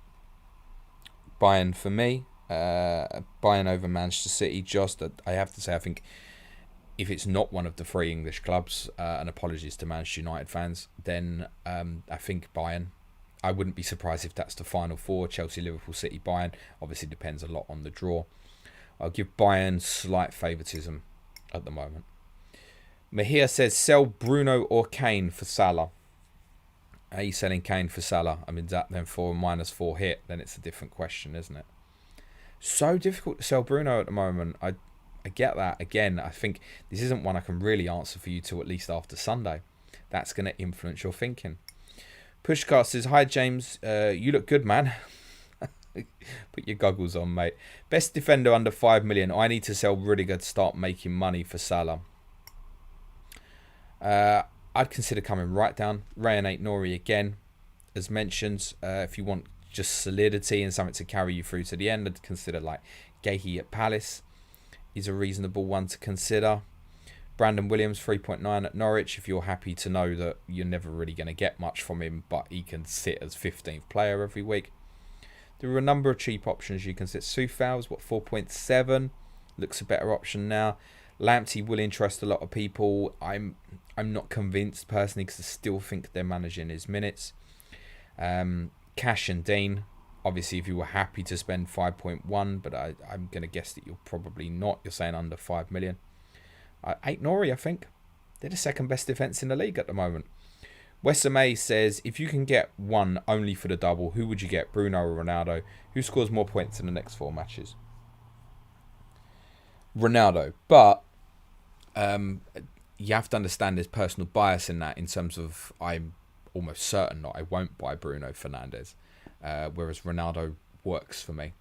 Bayern for me. Bayern over Manchester City. Just I have to say, I think if it's not one of the three English clubs, and apologies to Manchester United fans, then I think Bayern. I wouldn't be surprised if that's the final four: Chelsea, Liverpool, City, Bayern. Obviously depends a lot on the draw. I'll give Bayern slight favouritism at the moment. Mahir says, sell Bruno or Kane for Salah. Are you selling Kane for Salah? I mean, that then for a -4 hit, then it's a different question, isn't it? So difficult to sell Bruno at the moment. I get that. Again, I think this isn't one I can really answer for you till at least after Sunday. That's going to influence your thinking. Pushcast says, hi James, you look good, man. Put your goggles on, mate. Best defender under 5 million. I need to sell Rudiger to start making money for Salah. I'd consider coming right down. Rayan Aït-Nouri again, as mentioned. If you want just solidity and something to carry you through to the end, I'd consider like Gehi at Palace is a reasonable one to consider. Brandon Williams, 3.9 at Norwich. If you're happy to know that you're never really going to get much from him, but he can sit as 15th player every week. There are a number of cheap options you can sit. Soufal's, 4.7. Looks a better option now. Lamptey will interest a lot of people. I'm not convinced personally because I still think they're managing his minutes. Cash and Dean. Obviously, if you were happy to spend 5.1, but I'm going to guess that you're probably not. You're saying under 5 million. Aït-Nouri, I think. They're the second best defence in the league at the moment. Wesam A says, if you can get one only for the double, who would you get? Bruno or Ronaldo? Who scores more points in the next 4 matches? Ronaldo. But you have to understand there's personal bias in that, in terms of I'm almost certain that I won't buy Bruno Fernandes. Whereas Ronaldo works for me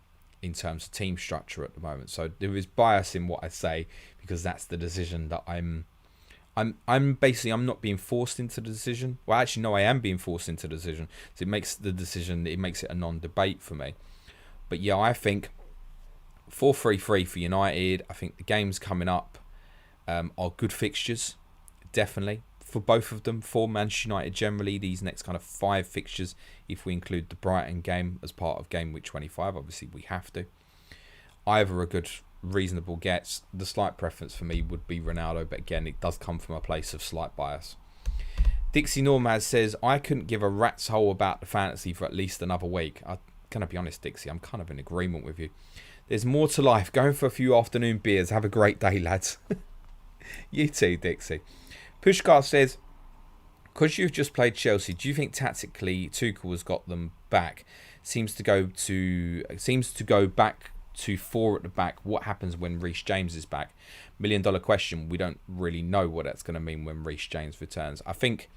in terms of team structure at the moment. So there is bias in what I say because that's the decision that I'm basically, I'm not being forced into the decision. Well, actually, no, I am being forced into the decision. So it makes it a non-debate for me. But yeah, I think 4-3-3 for United. I think the games coming up are good fixtures, definitely, for both of them. For Manchester United generally, these next kind of 5 fixtures, if we include the Brighton game as part of game week 25, obviously we have to. Either are good, reasonable gets. The slight preference for me would be Ronaldo, but again, it does come from a place of slight bias. Dixie Normaz says, I couldn't give a rat's hole about the fantasy for at least another week. I'm going to be honest, Dixie, I'm kind of in agreement with you. There's more to life. Going for a few afternoon beers. Have a great day, lads. You too, Dixie. Pushkar says, because you've just played Chelsea, do you think tactically Tuchel has got them back? Seems to go back to 4 at the back. What happens when Reece James is back? $1 million question. We don't really know what that's going to mean when Reece James returns. I think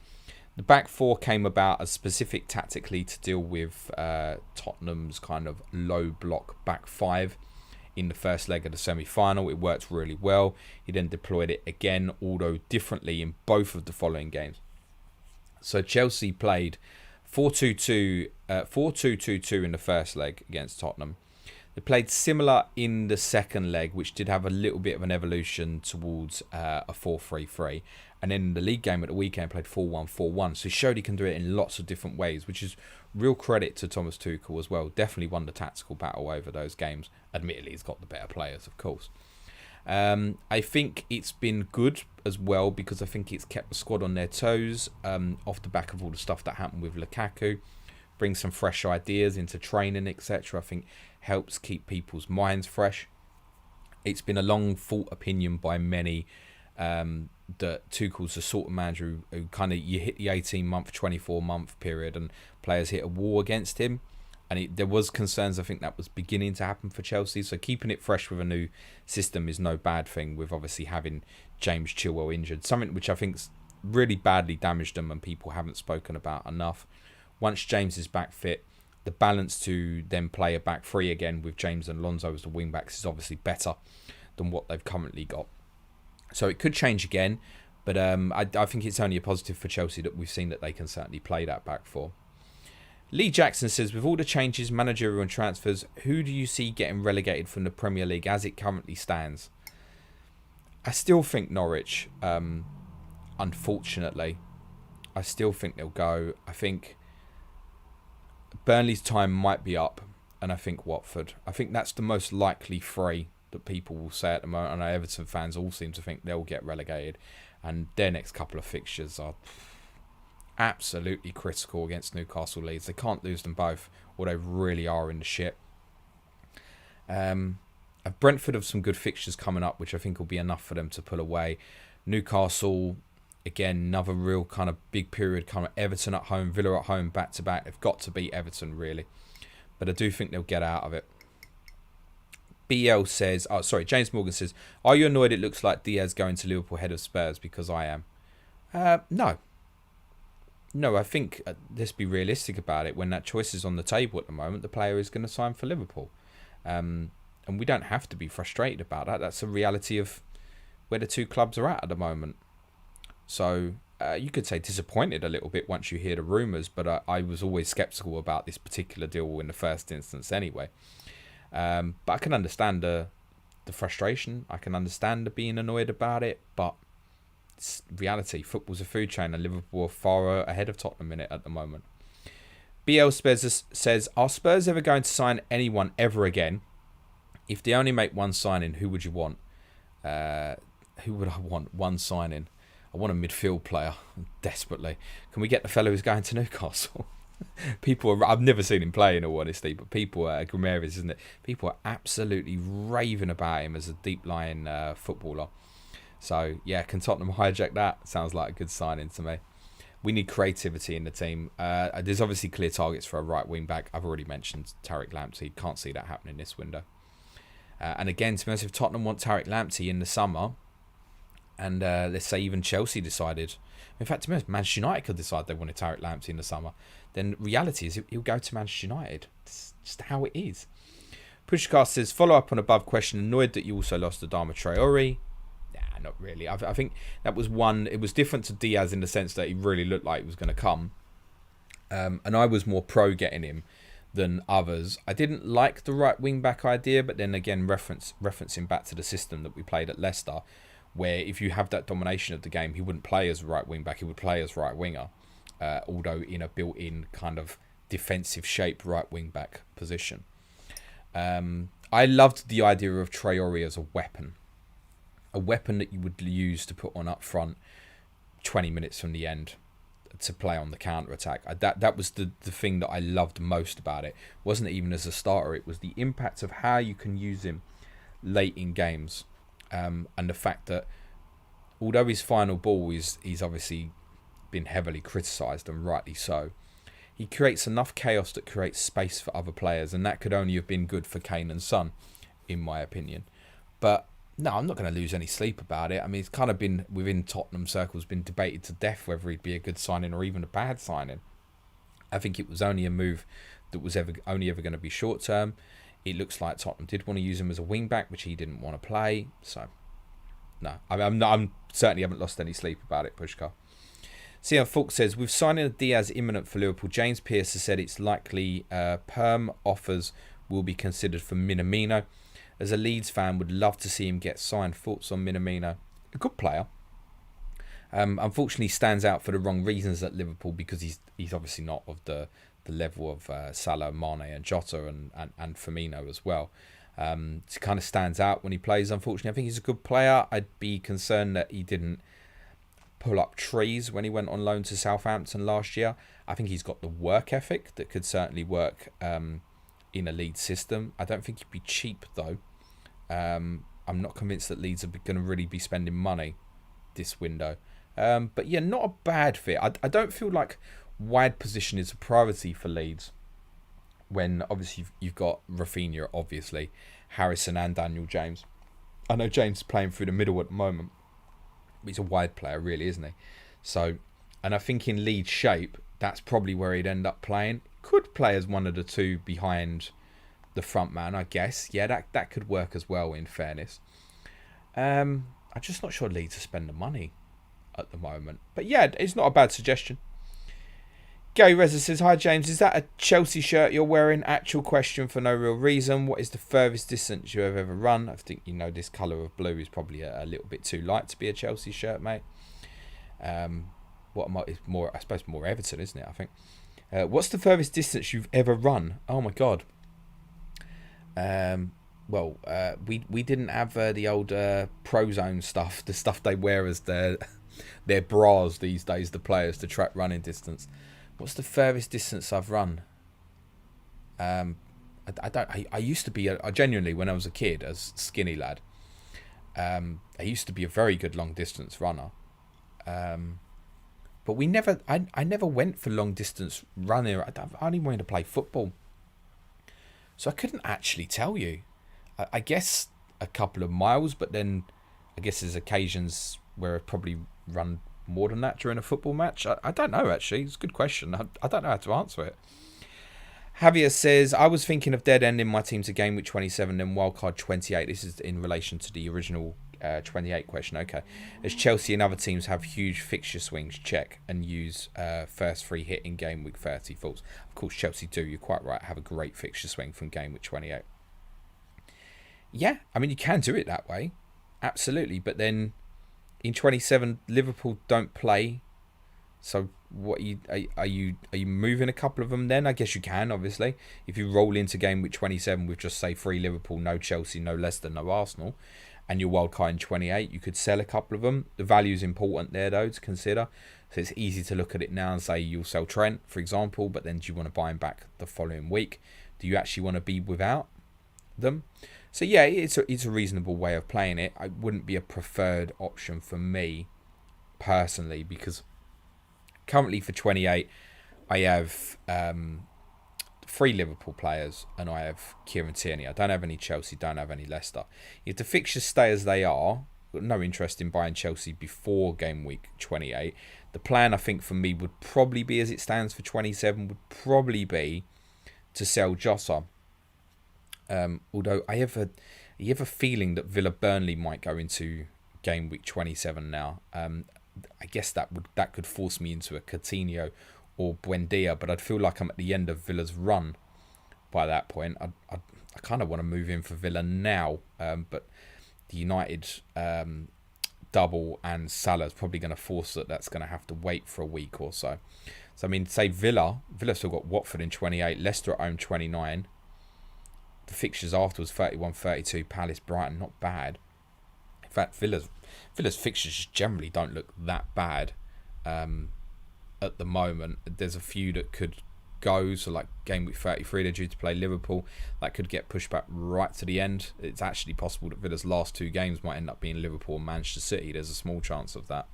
the back 4 came about as specific tactically to deal with Tottenham's kind of low block back 5 in the first leg of the semi-final. It worked really well. He then deployed it again, although differently, in both of the following games. So Chelsea played 4-2-2 in the first leg against Tottenham. They played similar in the second leg, which did have a little bit of an evolution towards a 4-3-3. And then in the league game at the weekend, played 4-1-4-1. So he showed he can do it in lots of different ways, which is real credit to Thomas Tuchel as well. Definitely won the tactical battle over those games. Admittedly, he's got the better players, of course. I think it's been good as well because I think it's kept the squad on their toes off the back of all the stuff that happened with Lukaku. Bring some fresh ideas into training, etc. I think helps keep people's minds fresh. It's been a long thought opinion by many that Tuchel's the sort of manager who kind of, you hit the 18-month, 24-month period and players hit a wall against him. And there was concerns, I think that was beginning to happen for Chelsea. So keeping it fresh with a new system is no bad thing, with obviously having James Chilwell injured. Something which I think's really badly damaged them and people haven't spoken about enough. Once James is back fit, the balance to then play a back three again with James and Alonso as the wing backs is obviously better than what they've currently got. So it could change again, but I think it's only a positive for Chelsea that we've seen that they can certainly play that back four. Lee Jackson says, with all the changes, managerial and transfers, who do you see getting relegated from the Premier League as it currently stands? I still think Norwich, unfortunately. I still think they'll go. I think Burnley's time might be up, and I think Watford. I think that's the most likely three that people will say at the moment. I know Everton fans all seem to think they'll get relegated, and their next couple of fixtures are absolutely critical against Newcastle, Leeds. They can't lose them both, or they really are in the shit. Brentford have some good fixtures coming up, which I think will be enough for them to pull away. Newcastle, again, another real kind of big period coming. Everton at home, Villa at home, back to back. They've got to beat Everton, really. But I do think they'll get out of it. James Morgan says, are you annoyed it looks like Diaz going to Liverpool ahead of Spurs? Because I am. No, I think, let's be realistic about it. When that choice is on the table at the moment, the player is going to sign for Liverpool. And we don't have to be frustrated about that. That's a reality of where the two clubs are at the moment. So you could say disappointed a little bit once you hear the rumours, but I was always sceptical about this particular deal in the first instance anyway. But I can understand the frustration. I can understand the being annoyed about it, but it's reality. Football's a food chain, and Liverpool are far ahead of Tottenham in it at the moment. BL Spurs says, are Spurs ever going to sign anyone ever again? If they only make one signing, who would you want? Who would I want? One signing. I want a midfield player, desperately. Can we get the fellow who's going to Newcastle? I've never seen him play in all honesty, but Grimaris, isn't it? People are absolutely raving about him as a deep-lying footballer. So, yeah, can Tottenham hijack that? Sounds like a good signing to me. We need creativity in the team. There's obviously clear targets for a right wing back. I've already mentioned Tariq Lamptey. Can't see that happening this window. And again, to be honest, if Tottenham want Tariq Lamptey in the summer, and let's say even Chelsea decided, in fact, to be honest, Manchester United could decide they wanted Tariq Lamptey in the summer, then reality is he'll go to Manchester United. It's just how it is. Pushcast says, follow up on above question, annoyed that you also lost Adama Traore. Nah, not really. I think that was one. It was different to Diaz in the sense that he really looked like he was going to come. And I was more pro getting him than others. I didn't like the right wing back idea, but then again, referencing back to the system that we played at Leicester, where if you have that domination of the game, he wouldn't play as right wing back, he would play as right winger, although in a built-in kind of defensive shape right wing back position. I loved the idea of Traore as a weapon that you would use to put on up front 20 minutes from the end to play on the counter-attack. That was the thing that I loved most about it. Wasn't even as a starter, it was the impact of how you can use him late in games. And the fact that although his final ball he's obviously been heavily criticised, and rightly so, he creates enough chaos that creates space for other players, and that could only have been good for Kane and Son, in my opinion. But no, I'm not going to lose any sleep about it. I mean, it's kind of been, within Tottenham circles, been debated to death whether he'd be a good signing or even a bad signing. I think it was only a move that was only ever going to be short term. It looks like Tottenham did want to use him as a wing back, which he didn't want to play. So, no, I'm certainly haven't lost any sleep about it, Pushkar. Cian Falk says, with signing of Diaz imminent for Liverpool, James Pearce has said it's likely Perm offers will be considered for Minamino. As a Leeds fan, would love to see him get signed. Thoughts on Minamino? A good player. Unfortunately, stands out for the wrong reasons at Liverpool because he's obviously not of the level of Salah, Mane and Jota and Firmino as well. It kind of stands out when he plays, unfortunately. I think he's a good player. I'd be concerned that he didn't pull up trees when he went on loan to Southampton last year. I think he's got the work ethic that could certainly work in a Leeds system. I don't think he'd be cheap, though. I'm not convinced that Leeds are going to really be spending money this window. But yeah, not a bad fit. I don't feel like wide position is a priority for Leeds when obviously you've got Rafinha, obviously, Harrison and Daniel James. I know James is playing through the middle at the moment, but he's a wide player really, isn't he? So, and I think in Leeds shape, that's probably where he'd end up playing. Could play as one of the two behind the front man, I guess. Yeah, that could work as well, in fairness. I'm just not sure Leeds are spending the money at the moment. But yeah, it's not a bad suggestion. Gary Reza says, hi James, is that a Chelsea shirt you're wearing? Actual question for no real reason. What is the furthest distance you have ever run? I think you know this colour of blue is probably a little bit too light to be a Chelsea shirt, mate. It's more, I suppose, more Everton, isn't it? I think. What's the furthest distance you've ever run? Oh my god. We didn't have the old Prozone stuff, the stuff they wear as their bras these days, the players, to track running distance. What's the furthest distance I've run? I used to be genuinely, when I was a kid, as skinny lad, I used to be a very good long distance runner. But I never went for long distance running. I only wanted to play football, so I couldn't actually tell you. I guess a couple of miles, but then I guess there's occasions where I've probably run more than that during a football match. I don't know, actually. It's a good question. I don't know how to answer it. Javier says, I was thinking of dead ending my team to game week 27 and wildcard 28. This is in relation to the original 28 question. Okay. As Chelsea and other teams have huge fixture swings, check, and use first free hit in game week 30. False. Of course, Chelsea do. You're quite right. Have a great fixture swing from game week 28. Yeah, I mean, you can do it that way. Absolutely. But then in 27, Liverpool don't play. So what are you moving a couple of them then? I guess you can, obviously. If you roll into game week 27 with just say 3 Liverpool, no Chelsea, no Leicester, no Arsenal, and your wildcard in 28, you could sell a couple of them. The value is important there, though, to consider. So it's easy to look at it now and say you'll sell Trent, for example, but then do you want to buy him back the following week? Do you actually want to be without them? So yeah, it's a reasonable way of playing it. It wouldn't be a preferred option for me personally, because currently for 28, I have 3 Liverpool players and I have Kieran Tierney. I don't have any Chelsea, don't have any Leicester. If the fixtures stay as they are, got no interest in buying Chelsea before game week 28. The plan, I think, for me would probably be, as it stands for 27, would probably be to sell Jota. Although I have a feeling that Villa Burnley might go into game week 27 now. I guess that could force me into a Coutinho or Buendia, but I'd feel like I'm at the end of Villa's run by that point. I kind of want to move in for Villa now, but the United double and Salah's probably going to force that's going to have to wait for a week or so. So I mean, say Villa still got Watford in 28, Leicester at home 29. The fixtures afterwards 31-32, Palace, Brighton, not bad. In fact, Villa's fixtures generally don't look that bad at the moment. There's a few that could go, so like game week 33, they're due to play Liverpool. That could get pushed back right to the end. It's actually possible that Villa's last 2 games might end up being Liverpool and Manchester City. There's a small chance of that,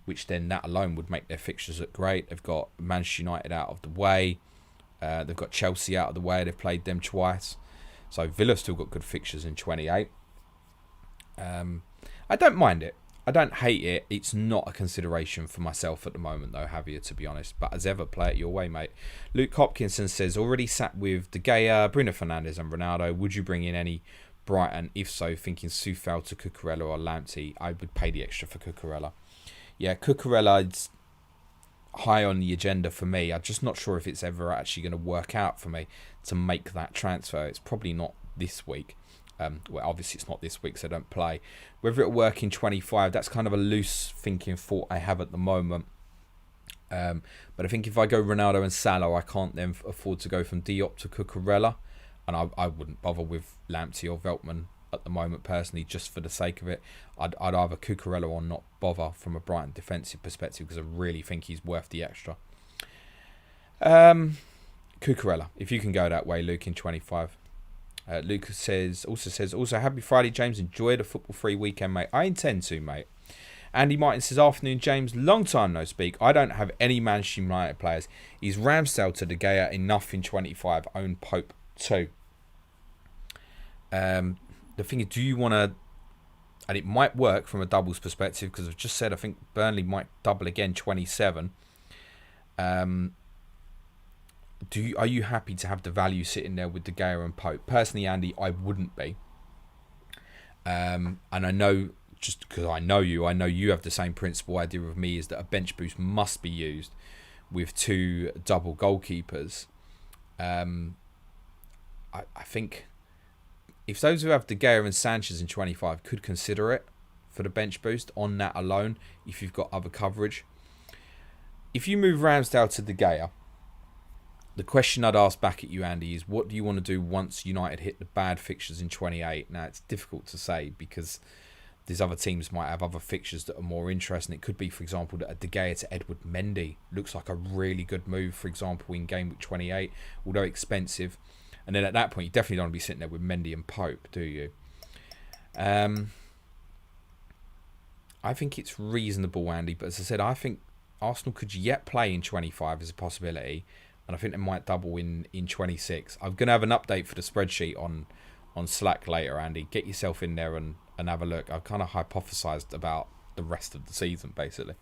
which then that alone would make their fixtures look great. They've got Manchester United out of the way. They've got Chelsea out of the way. They've played them twice. So Villa's still got good fixtures in 28. I don't mind it. I don't hate it. It's not a consideration for myself at the moment, though, Javier, to be honest. But as ever, play it your way, mate. Luke Hopkinson says, already sat with De Gea, Bruno Fernandes and Ronaldo. Would you bring in any Brighton? If so, thinking Soufal to Cucurella or Lamptey, I would pay the extra for Cucurella. Yeah, Cucurella, high on the agenda for me. I'm just not sure if it's ever actually going to work out for me to make that transfer. It's probably not this week. Well, obviously it's not this week, so I don't play. Whether it'll work in 25, that's kind of a loose thinking thought I have at the moment. But I think if I go Ronaldo and Salah, I can't then afford to go from Diop to Cucurella, and I wouldn't bother with Lamptey or Veltman at the moment personally, just for the sake of it. I'd either Cucurella or not bother from a Brighton defensive perspective, because I really think he's worth the extra. Cucurella, if you can go that way, Luke, in 25. Luke says, happy Friday, James. Enjoy the football-free weekend, mate. I intend to, mate. Andy Martin says, afternoon, James. Long time no speak. I don't have any Manchester United players. Is Ramsdale to De Gea enough in 25? Own Pope too. The thing is, do you want to... And it might work from a doubles perspective, because I've just said I think Burnley might double again, 27. Are you happy to have the value sitting there with De Gea and Pope? Personally, Andy, I wouldn't be. And I know, just because I know you have the same principle idea of me, is that a bench boost must be used with 2 double goalkeepers. I think if those who have De Gea and Sanchez in 25 could consider it for the bench boost on that alone, if you've got other coverage. If you move Ramsdale to De Gea, the question I'd ask back at you, Andy, is what do you want to do once United hit the bad fixtures in 28? Now, it's difficult to say, because these other teams might have other fixtures that are more interesting. It could be, for example, that a De Gea to Edward Mendy looks like a really good move, for example, in game week 28, although expensive. And then at that point, you definitely don't want to be sitting there with Mendy and Pope, do you? I think it's reasonable, Andy. But as I said, I think Arsenal could yet play in 25 as a possibility. And I think they might double in 26. I'm going to have an update for the spreadsheet on Slack later, Andy. Get yourself in there and have a look. I've kind of hypothesised about the rest of the season, basically.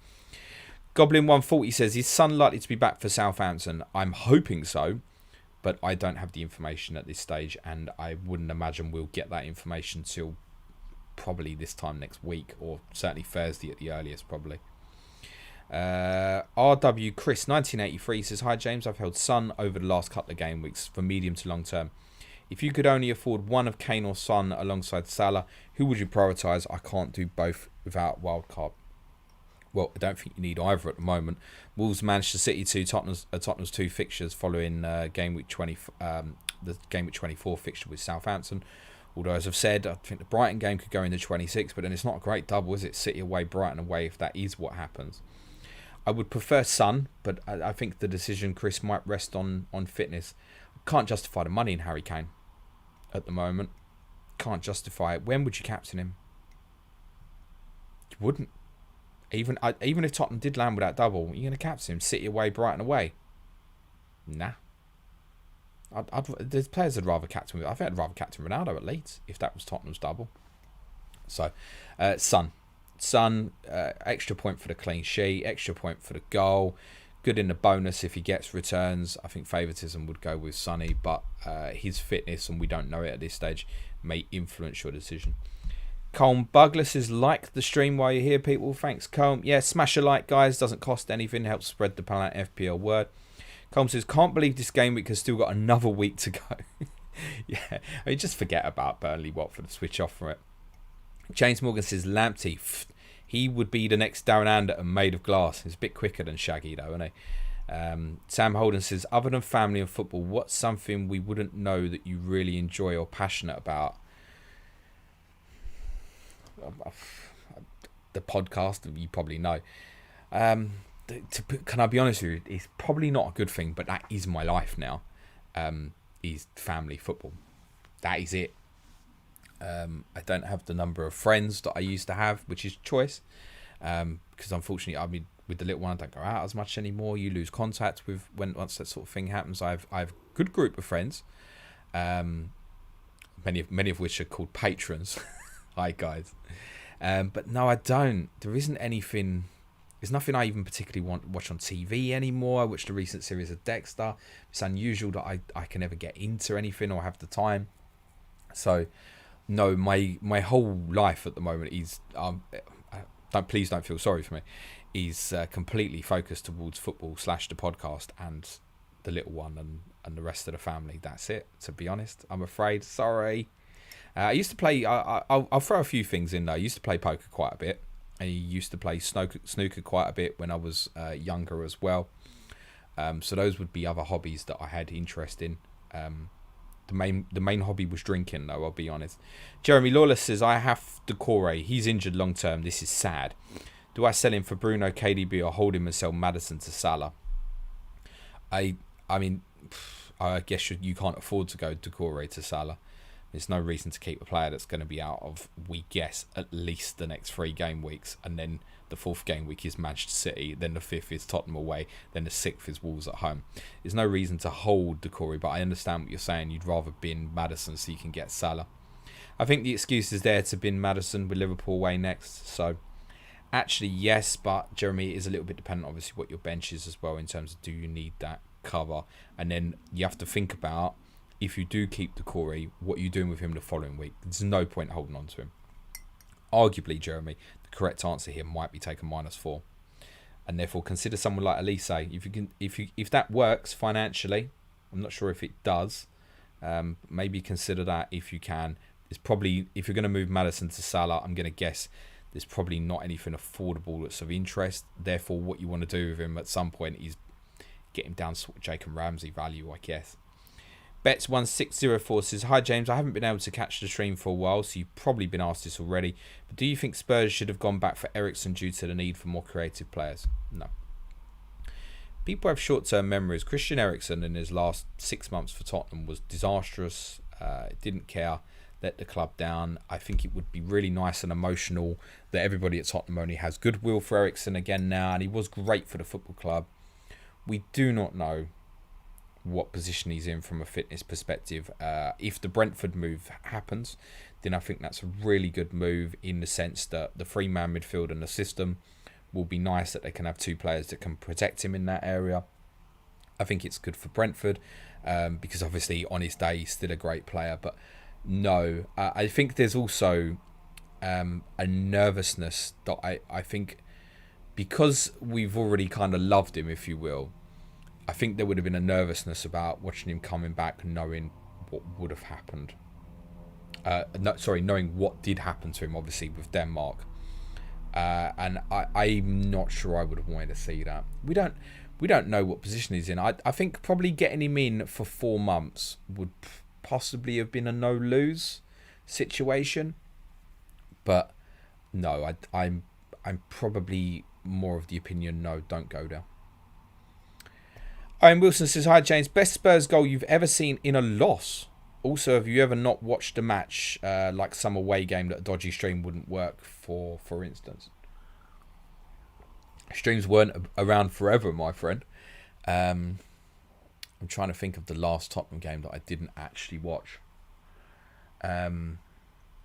Goblin140 says, is Son likely to be back for Southampton? I'm hoping so, but I don't have the information at this stage, and I wouldn't imagine we'll get that information till probably this time next week, or certainly Thursday at the earliest, probably. RW Chris 1983 says, hi James, I've held Son over the last couple of game weeks for medium to long term. If you could only afford one of Kane or Son alongside Salah, who would you prioritise? I can't do both without Wildcard. Well, I don't think you need either at the moment. Wolves, Manchester City 2, Tottenham's 2 fixtures following game week 20, the game week 24 fixture with Southampton. Although, as I've said, I think the Brighton game could go into 26, but then it's not a great double, is it? City away, Brighton away, if that is what happens. I would prefer Son, but I think the decision, Chris, might rest on fitness. Can't justify the money in Harry Kane at the moment. Can't justify it. When would you captain him? You wouldn't. Even if Tottenham did land with that double, you're going to captain him. City away, Brighton away. Nah. There's players I'd rather captain. I think I'd rather captain Ronaldo at Leeds if that was Tottenham's double. So, Son, extra point for the clean sheet, extra point for the goal. Good in the bonus if he gets returns. I think favouritism would go with Sonny, but his fitness, and we don't know it at this stage, may influence your decision. Colm Buglas is like the stream while you're here, people. Thanks, Colm. Yeah, smash a like, guys. Doesn't cost anything. Helps spread the Planet FPL word. Colm says, can't believe this game week has still got another week to go. Yeah, I mean, just forget about Burnley, Watford, switch off from it. James Morgan says, Lamptey, he would be the next Darren Anderton made of glass. He's a bit quicker than Shaggy, though, isn't he? Sam Holden says, other than family and football, what's something we wouldn't know that you really enjoy or passionate about? The podcast, you probably know. Can I be honest with you? It's probably not a good thing, but that is my life now. Is family football. That is it. I don't have the number of friends that I used to have, which is choice. Because unfortunately, I mean, with the little one, I don't go out as much anymore. You lose contact with once that sort of thing happens. I have a good group of friends. Many of which are called patrons. Hi guys. But no, I don't. There isn't anything. There's nothing I even particularly want to watch on TV anymore. I watched the recent series of Dexter. It's unusual that I can ever get into anything or have the time. So, no, my whole life at the moment is please don't feel sorry for me, is completely focused towards football / the podcast and the little one and the rest of the family. That's it, to be honest. I'm afraid. Sorry. I used to play, I'll throw a few things in though. I used to play poker quite a bit. I used to play snooker quite a bit when I was younger as well. So those would be other hobbies that I had interest in. The main hobby was drinking though, I'll be honest. Jeremy Lawless says, I have Decore. He's injured long term. This is sad. Do I sell him for Bruno, KDB, or hold him and sell Maddison to Salah? I mean, I guess you can't afford to go Decore to Salah. There's no reason to keep a player that's going to be out of, we guess, at least the next 3 game weeks. And then the 4th game week is Manchester City. Then the 5th is Tottenham away. Then the 6th is Wolves at home. There's no reason to hold Decore, but I understand what you're saying. You'd rather bin Maddison so you can get Salah. I think the excuse is there to bin Maddison with Liverpool away next. So, actually, yes, but Jeremy, it is a little bit dependent, obviously, what your bench is as well in terms of do you need that cover. And then you have to think about, if you do keep Decore, what are you doing with him the following week? There's no point holding on to him. Arguably, Jeremy, the correct answer here might be taking -4, and therefore consider someone like Elise. If that works financially, I'm not sure if it does. Maybe consider that if you can. It's probably, if you're going to move Maddison to Salah, I'm going to guess there's probably not anything affordable that's of interest. Therefore, what you want to do with him at some point is get him down to Jacob Ramsey value, I guess. Bets1604 says, hi James, I haven't been able to catch the stream for a while, so you've probably been asked this already, but do you think Spurs should have gone back for Eriksen due to the need for more creative players? No. People have short-term memories. Christian Eriksen in his last 6 months for Tottenham was disastrous. Didn't care, let the club down. I think it would be really nice and emotional that everybody at Tottenham only has goodwill for Eriksen again now, and he was great for the football club. We do not know what position he's in from a fitness perspective. If the Brentford move happens, then I think that's a really good move in the sense that the 3-man midfield and the system will be nice, that they can have 2 players that can protect him in that area. I think it's good for Brentford because obviously on his day he's still a great player, but no, I think there's also a nervousness that I think, because we've already kind of loved him, if you will, I think there would have been a nervousness about watching him coming back, knowing what would have happened. Knowing what did happen to him, obviously, with Denmark. And I'm not sure I would have wanted to see that. We don't know what position he's in. I think probably getting him in for 4 months would possibly have been a no-lose situation. But no, I'm probably more of the opinion, no, don't go there. Owen Wilson says, hi James, best Spurs goal you've ever seen in a loss. Also, have you ever not watched a match like some away game that a dodgy stream wouldn't work for instance? Streams weren't around forever, my friend. I'm trying to think of the last Tottenham game that I didn't actually watch.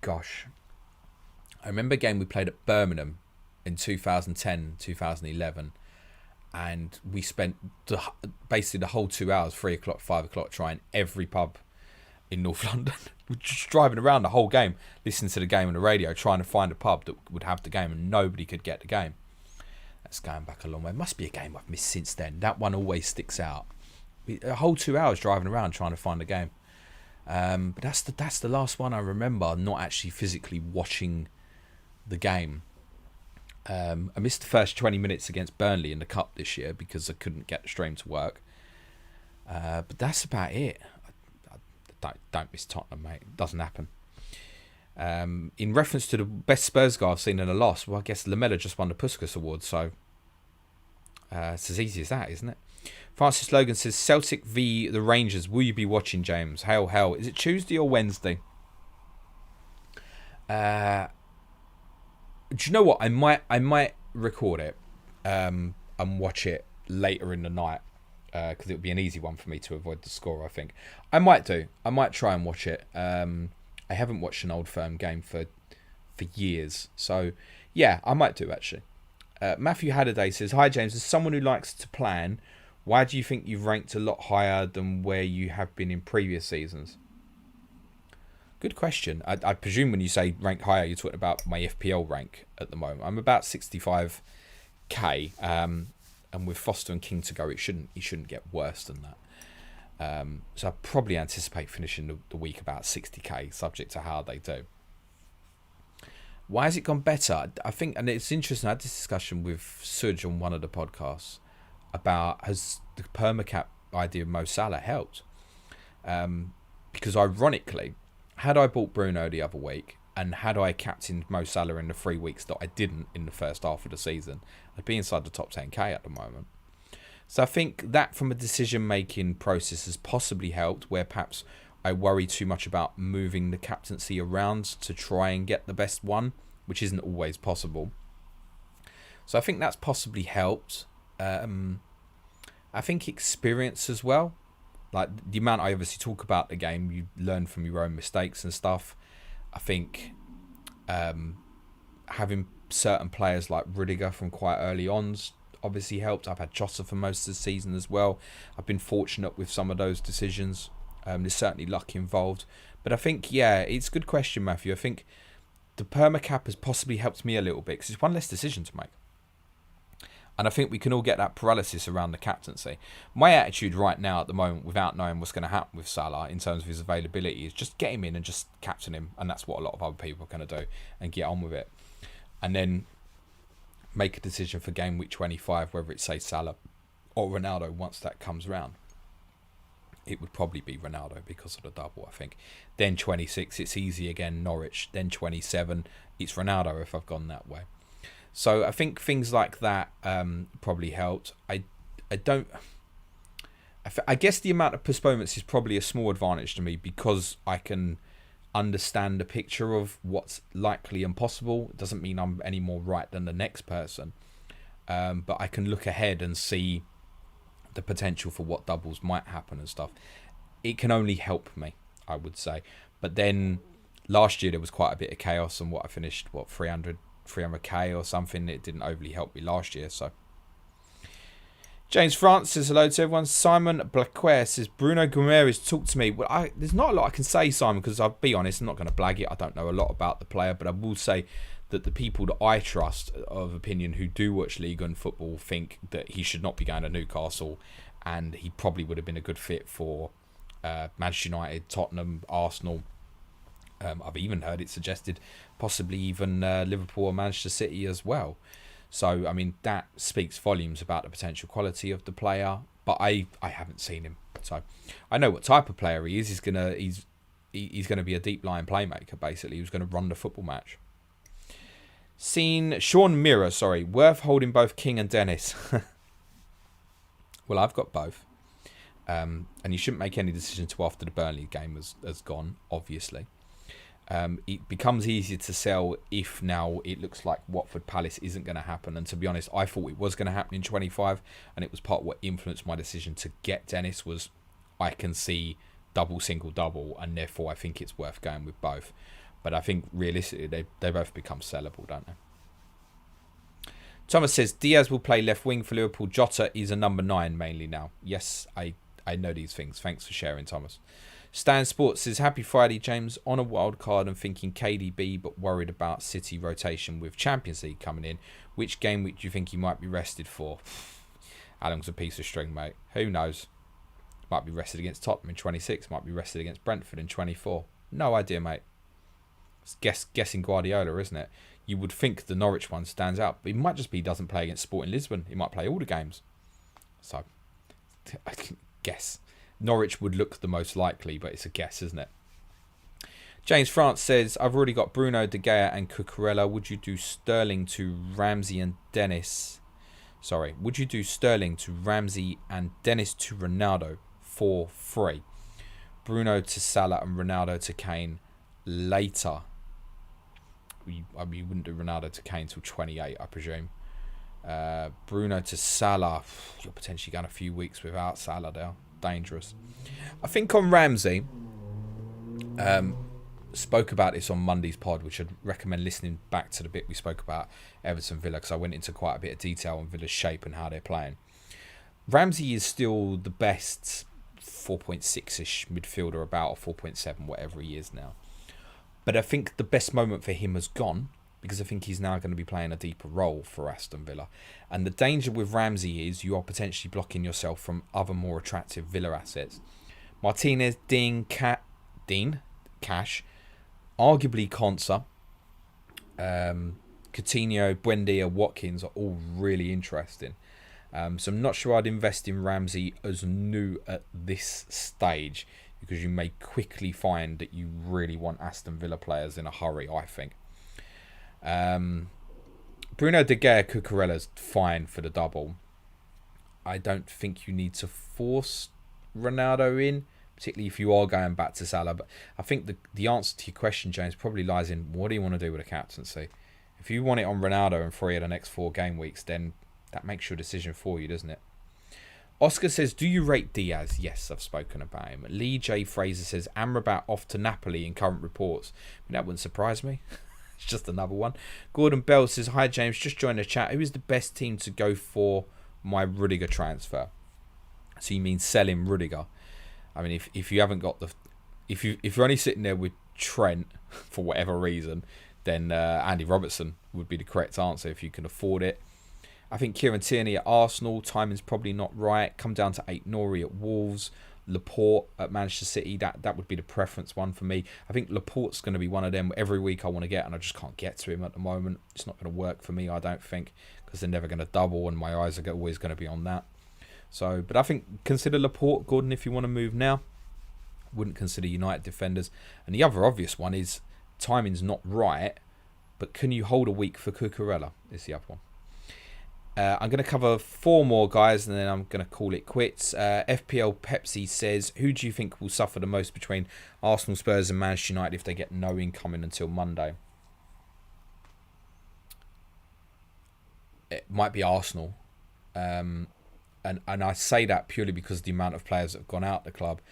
Gosh. I remember a game we played at Birmingham in 2010, 2011. And we spent basically the whole 2 hours, 3 o'clock, 5 o'clock, trying every pub in North London. We're just driving around the whole game, listening to the game on the radio, trying to find a pub that would have the game, and nobody could get the game. That's going back a long way. It must be a game I've missed since then. That one always sticks out. A whole 2 hours driving around trying to find a game. But that's the last one I remember not actually physically watching the game. I missed the first 20 minutes against Burnley in the Cup this year because I couldn't get the stream to work. But that's about it. I don't miss Tottenham, mate. It doesn't happen. In reference to the best Spurs goal I've seen in a loss, well, I guess Lamela just won the Puskas Award, so it's as easy as that, isn't it? Francis Logan says, Celtic v the Rangers. Will you be watching, James? Hail, hell. Is it Tuesday or Wednesday? Do you know what? I might record it and watch it later in the night because it would be an easy one for me to avoid the score, I think. I might try and watch it. I haven't watched an Old Firm game for years. So, yeah, I might do, actually. Matthew Haddaday says, hi, James. As someone who likes to plan, why do you think you've ranked a lot higher than where you have been in previous seasons? Good question. I presume when you say rank higher, you're talking about my FPL rank at the moment. I'm about 65k, and with Foster and King to go, it shouldn't get worse than that. So I probably anticipate finishing the week about 60k, subject to how they do. Why has it gone better? I think, and it's interesting, I had this discussion with Suj on one of the podcasts about, has the permacap idea of Mo Salah helped? Because ironically, had I bought Bruno the other week, and had I captained Mo Salah in the 3 weeks that I didn't in the first half of the season, I'd be inside the top 10k at the moment. So I think that from a decision-making process has possibly helped, where perhaps I worry too much about moving the captaincy around to try and get the best one, which isn't always possible. So I think that's possibly helped. I think experience as well. Like the amount I obviously talk about the game, you learn from your own mistakes and stuff. I think having certain players like Rudiger from quite early on obviously helped. I've had Jota for most of the season as well. I've been fortunate with some of those decisions. There's certainly luck involved. But I think, yeah, it's a good question, Matthew. I think the permacap has possibly helped me a little bit because it's one less decision to make. And I think we can all get that paralysis around the captaincy. My attitude right now at the moment, without knowing what's going to happen with Salah in terms of his availability, is just get him in and just captain him. And that's what a lot of other people are going to do and get on with it. And then make a decision for game week 25, whether it's, say, Salah or Ronaldo once that comes round. It would probably be Ronaldo because of the double, I think. Then 26, it's easy again, Norwich. Then 27, it's Ronaldo if I've gone that way. So I think things like that probably helped. I guess the amount of postponements is probably a small advantage to me because I can understand the picture of what's likely and possible. It doesn't mean I'm any more right than the next person. But I can look ahead and see the potential for what doubles might happen and stuff. It can only help me, I would say. But then last year there was quite a bit of chaos, and I finished 300k or something. It didn't overly help me last year. So James France says hello to everyone. Simon Blaquer says Bruno Guimaraes, talk to me. Well, there's not a lot I can say, Simon, because I'll be honest, I'm not going to blag it. I don't know a lot about the player, but I will say that the people that I trust of opinion who do watch Ligue 1 football think that he should not be going to Newcastle, and he probably would have been a good fit for Manchester United, Tottenham, Arsenal. I've even heard it suggested possibly even Liverpool or Manchester City as well. So, I mean, that speaks volumes about the potential quality of the player, but I haven't seen him. So, I know what type of player he is. He's gonna be a deep line playmaker, basically. He's going to run the football match. Sean Mirror, worth holding both King and Dennis. Well, I've got both. And you shouldn't make any decision until after the Burnley game has gone, obviously. It becomes easier to sell if now it looks like Watford Palace isn't going to happen. And to be honest, I thought it was going to happen in 25, and it was part of what influenced my decision to get Dennis was I can see double, single, double, and therefore I think it's worth going with both. But I think realistically they both become sellable, don't they? Thomas says Diaz will play left wing for Liverpool. Jota is a number 9 mainly now. Yes, I know these things. Thanks for sharing, Thomas. Stan Sports says, happy Friday, James. On a wild card and thinking KDB, but worried about City rotation with Champions League coming in. Which game week do you think he might be rested for? How long's a piece of string, mate? Who knows? Might be rested against Tottenham in 26. Might be rested against Brentford in 24. No idea, mate. It's guessing Guardiola, isn't it? You would think the Norwich one stands out, but it might just be he doesn't play against Sporting Lisbon. He might play all the games. So, I can guess. Norwich would look the most likely, but it's a guess, isn't it? James France says, I've already got Bruno, De Gea and Cucurella. Would you do Sterling to Ramsey and Dennis? Would you do Sterling to Ramsey and Dennis to Ronaldo for free? Bruno to Salah and Ronaldo to Kane later. You wouldn't do Ronaldo to Kane till 28, I presume. Bruno to Salah. You're potentially going a few weeks without Salah there. Dangerous. I think on Ramsey, spoke about this on Monday's pod, which I'd recommend listening back to the bit we spoke about Everton Villa, because I went into quite a bit of detail on Villa's shape and how they're playing. Ramsey is still the best 4.6-ish midfielder about, or 4.7, whatever he is now. But I think the best moment for him has gone, because I think he's now going to be playing a deeper role for Aston Villa. And the danger with Ramsey is you are potentially blocking yourself from other more attractive Villa assets. Martinez, Cash, arguably Konsa, Coutinho, Buendia, Watkins are all really interesting. So I'm not sure I'd invest in Ramsey as new at this stage, because you may quickly find that you really want Aston Villa players in a hurry, I think. Bruno De Gea, Cucurella's fine for the double. I don't think you need to force Ronaldo in, particularly if you are going back to Salah. But I think the answer to your question, James, probably lies in what do you want to do with a captaincy? If you want it on Ronaldo and 3 of the next 4 game weeks, then that makes your decision for you, doesn't it? Oscar says, do you rate Diaz? Yes, I've spoken about him. Lee J. Fraser says, Amrabat off to Napoli in current reports. I mean, that wouldn't surprise me. It's just another one. Gordon Bell says, hi James, just joined the chat. Who is the best team to go for my Rudiger transfer? So you mean selling Rudiger? I mean, if you haven't got if you're only sitting there with Trent for whatever reason, then Andy Robertson would be the correct answer if you can afford it. I think Kieran Tierney at Arsenal, timing's probably not right. Come down to Aït-Nouri at Wolves. Laporte at Manchester City, that would be the preference one for me. I think Laporte's going to be one of them every week I want to get, and I just can't get to him at the moment. It's not going to work for me, I don't think, because they're never going to double, and my eyes are always going to be on that. So, but I think consider Laporte, Gordon, if you want to move now. Wouldn't consider United defenders. And the other obvious one is timing's not right, but can you hold a week for Cucurella? Is the other one. I'm going to cover 4 more, guys, and then I'm going to call it quits. FPL Pepsi says, who do you think will suffer the most between Arsenal, Spurs and Manchester United if they get no incoming until Monday? It might be Arsenal. And I say that purely because of the amount of players that have gone out the club.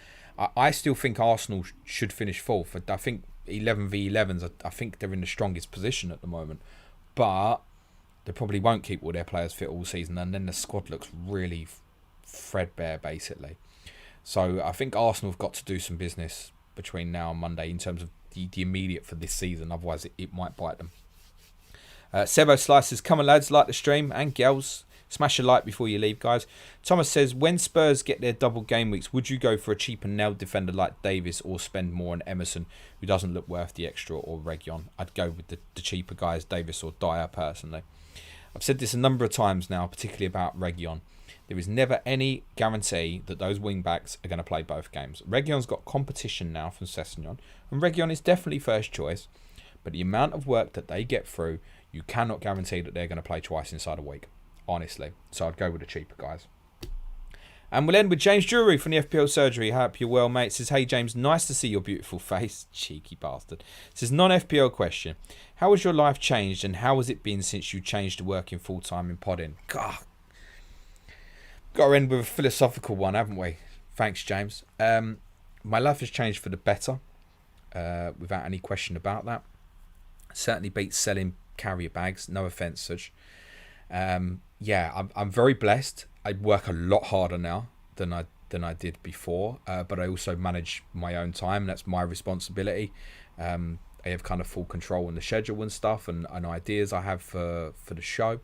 I still think Arsenal should finish 4th. I think 11v11s, I think they're in the strongest position at the moment. But they probably won't keep all their players fit all season, and then the squad looks really threadbare, basically. So I think Arsenal have got to do some business between now and Monday in terms of the immediate for this season. Otherwise, it might bite them. Sebo Slices, come on, lads, like the stream, and girls. Smash a like before you leave, guys. Thomas says, when Spurs get their double game weeks, would you go for a cheaper nailed defender like Davis or spend more on Emerson, who doesn't look worth the extra, or Reguilon? I'd go with the cheaper guys, Davis or Dyer, personally. I've said this a number of times now, particularly about Reguilon. There is never any guarantee that those wing-backs are going to play both games. Reguilon's got competition now from Sessegnon, and Reguilon is definitely first choice, but the amount of work that they get through, you cannot guarantee that they're going to play twice inside a week. Honestly. So I'd go with the cheaper guys. And we'll end with James Drury from the FPL Surgery. Hope you're well, mate. Says, hey James, nice to see your beautiful face. Cheeky bastard. Says, non-FPL question. How has your life changed, and how has it been since you changed to working full-time in podding? God. Got to end with a philosophical one, haven't we? Thanks, James. My life has changed for the better. Without any question about that. Certainly beats selling carrier bags. No offence, Such. Yeah, I'm very blessed. I work a lot harder now than I did before, but I also manage my own time. That's my responsibility. I have kind of full control on the schedule and stuff, and ideas I have for the show.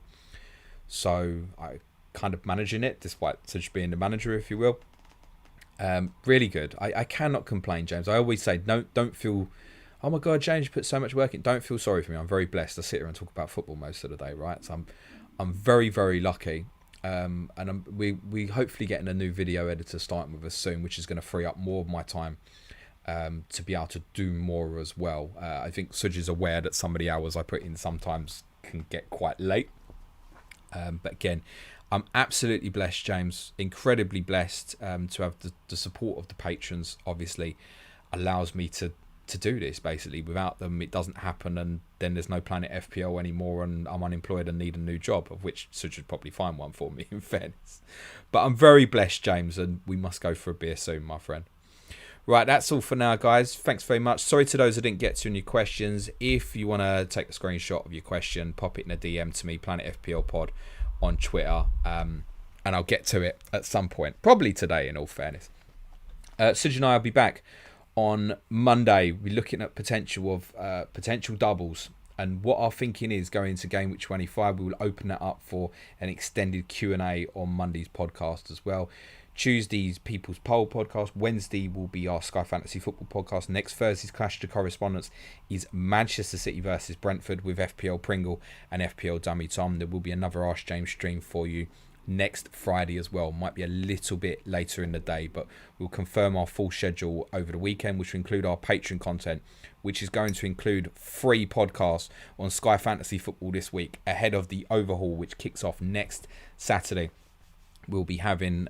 So I kind of managing it, despite such being the manager, if you will. Really good. I cannot complain, James. I always say don't feel, oh my God, James, you put so much work in. Don't feel sorry for me. I'm very blessed. I sit here and talk about football most of the day, right? So I'm very, very lucky. And we hopefully getting a new video editor starting with us soon, which is going to free up more of my time to be able to do more as well. I think Suj is aware that some of the hours I put in sometimes can get quite late. But again, I'm absolutely blessed, James. Incredibly blessed to have the support of the patrons. Obviously, allows me to do this. Basically, without them, it doesn't happen, and then there's no Planet FPL anymore, and I'm unemployed and need a new job, of which Such would probably find one for me, in fairness. But I'm very blessed, James, and we must go for a beer soon, my friend. Right, that's all for now, guys. Thanks very much. Sorry to those I didn't get to in your questions. If you want to take a screenshot of your question, pop it in a DM to me, Planet FPL Pod on Twitter, and I'll get to it at some point, probably today, in all fairness. Suj and I will be back On Monday, we're looking at potential doubles. And what our thinking is going into Game Week 25, we will open that up for an extended Q&A on Monday's podcast as well. Tuesday's People's Poll podcast. Wednesday will be our Sky Fantasy Football podcast. Next Thursday's Clash to Correspondence is Manchester City versus Brentford with FPL Pringle and FPL Dummy Tom. There will be another Ask James stream for you next Friday as well. Might be a little bit later in the day, but we'll confirm our full schedule over the weekend, which will include our Patreon content, which is going to include 3 podcasts on Sky Fantasy Football this week ahead of the overhaul, which kicks off next Saturday. We'll be having,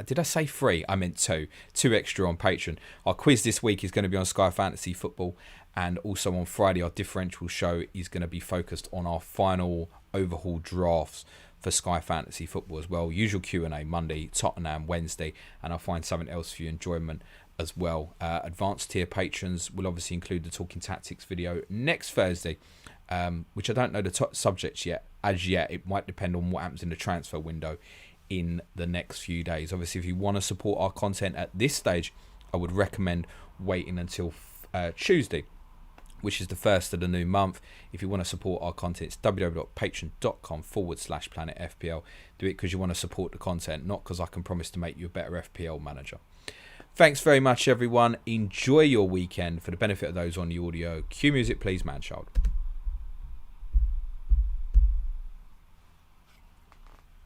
did I say 3? I meant 2 extra on Patreon. Our quiz this week is going to be on Sky Fantasy Football, and also on Friday our differential show is going to be focused on our final overhaul drafts for Sky Fantasy Football as well. Usual Q&A Monday, Tottenham Wednesday, and I'll find something else for your enjoyment as well. Advanced tier patrons will obviously include the Talking Tactics video next Thursday, which I don't know the subjects yet. As yet, it might depend on what happens in the transfer window in the next few days. Obviously, if you want to support our content at this stage, I would recommend waiting until Tuesday, which is the first of the new month. If you want to support our content, it's www.patreon.com/planetfpl. Do it because you want to support the content, not because I can promise to make you a better FPL manager. Thanks very much, everyone. Enjoy your weekend. For the benefit of those on the audio, cue music, please, man child.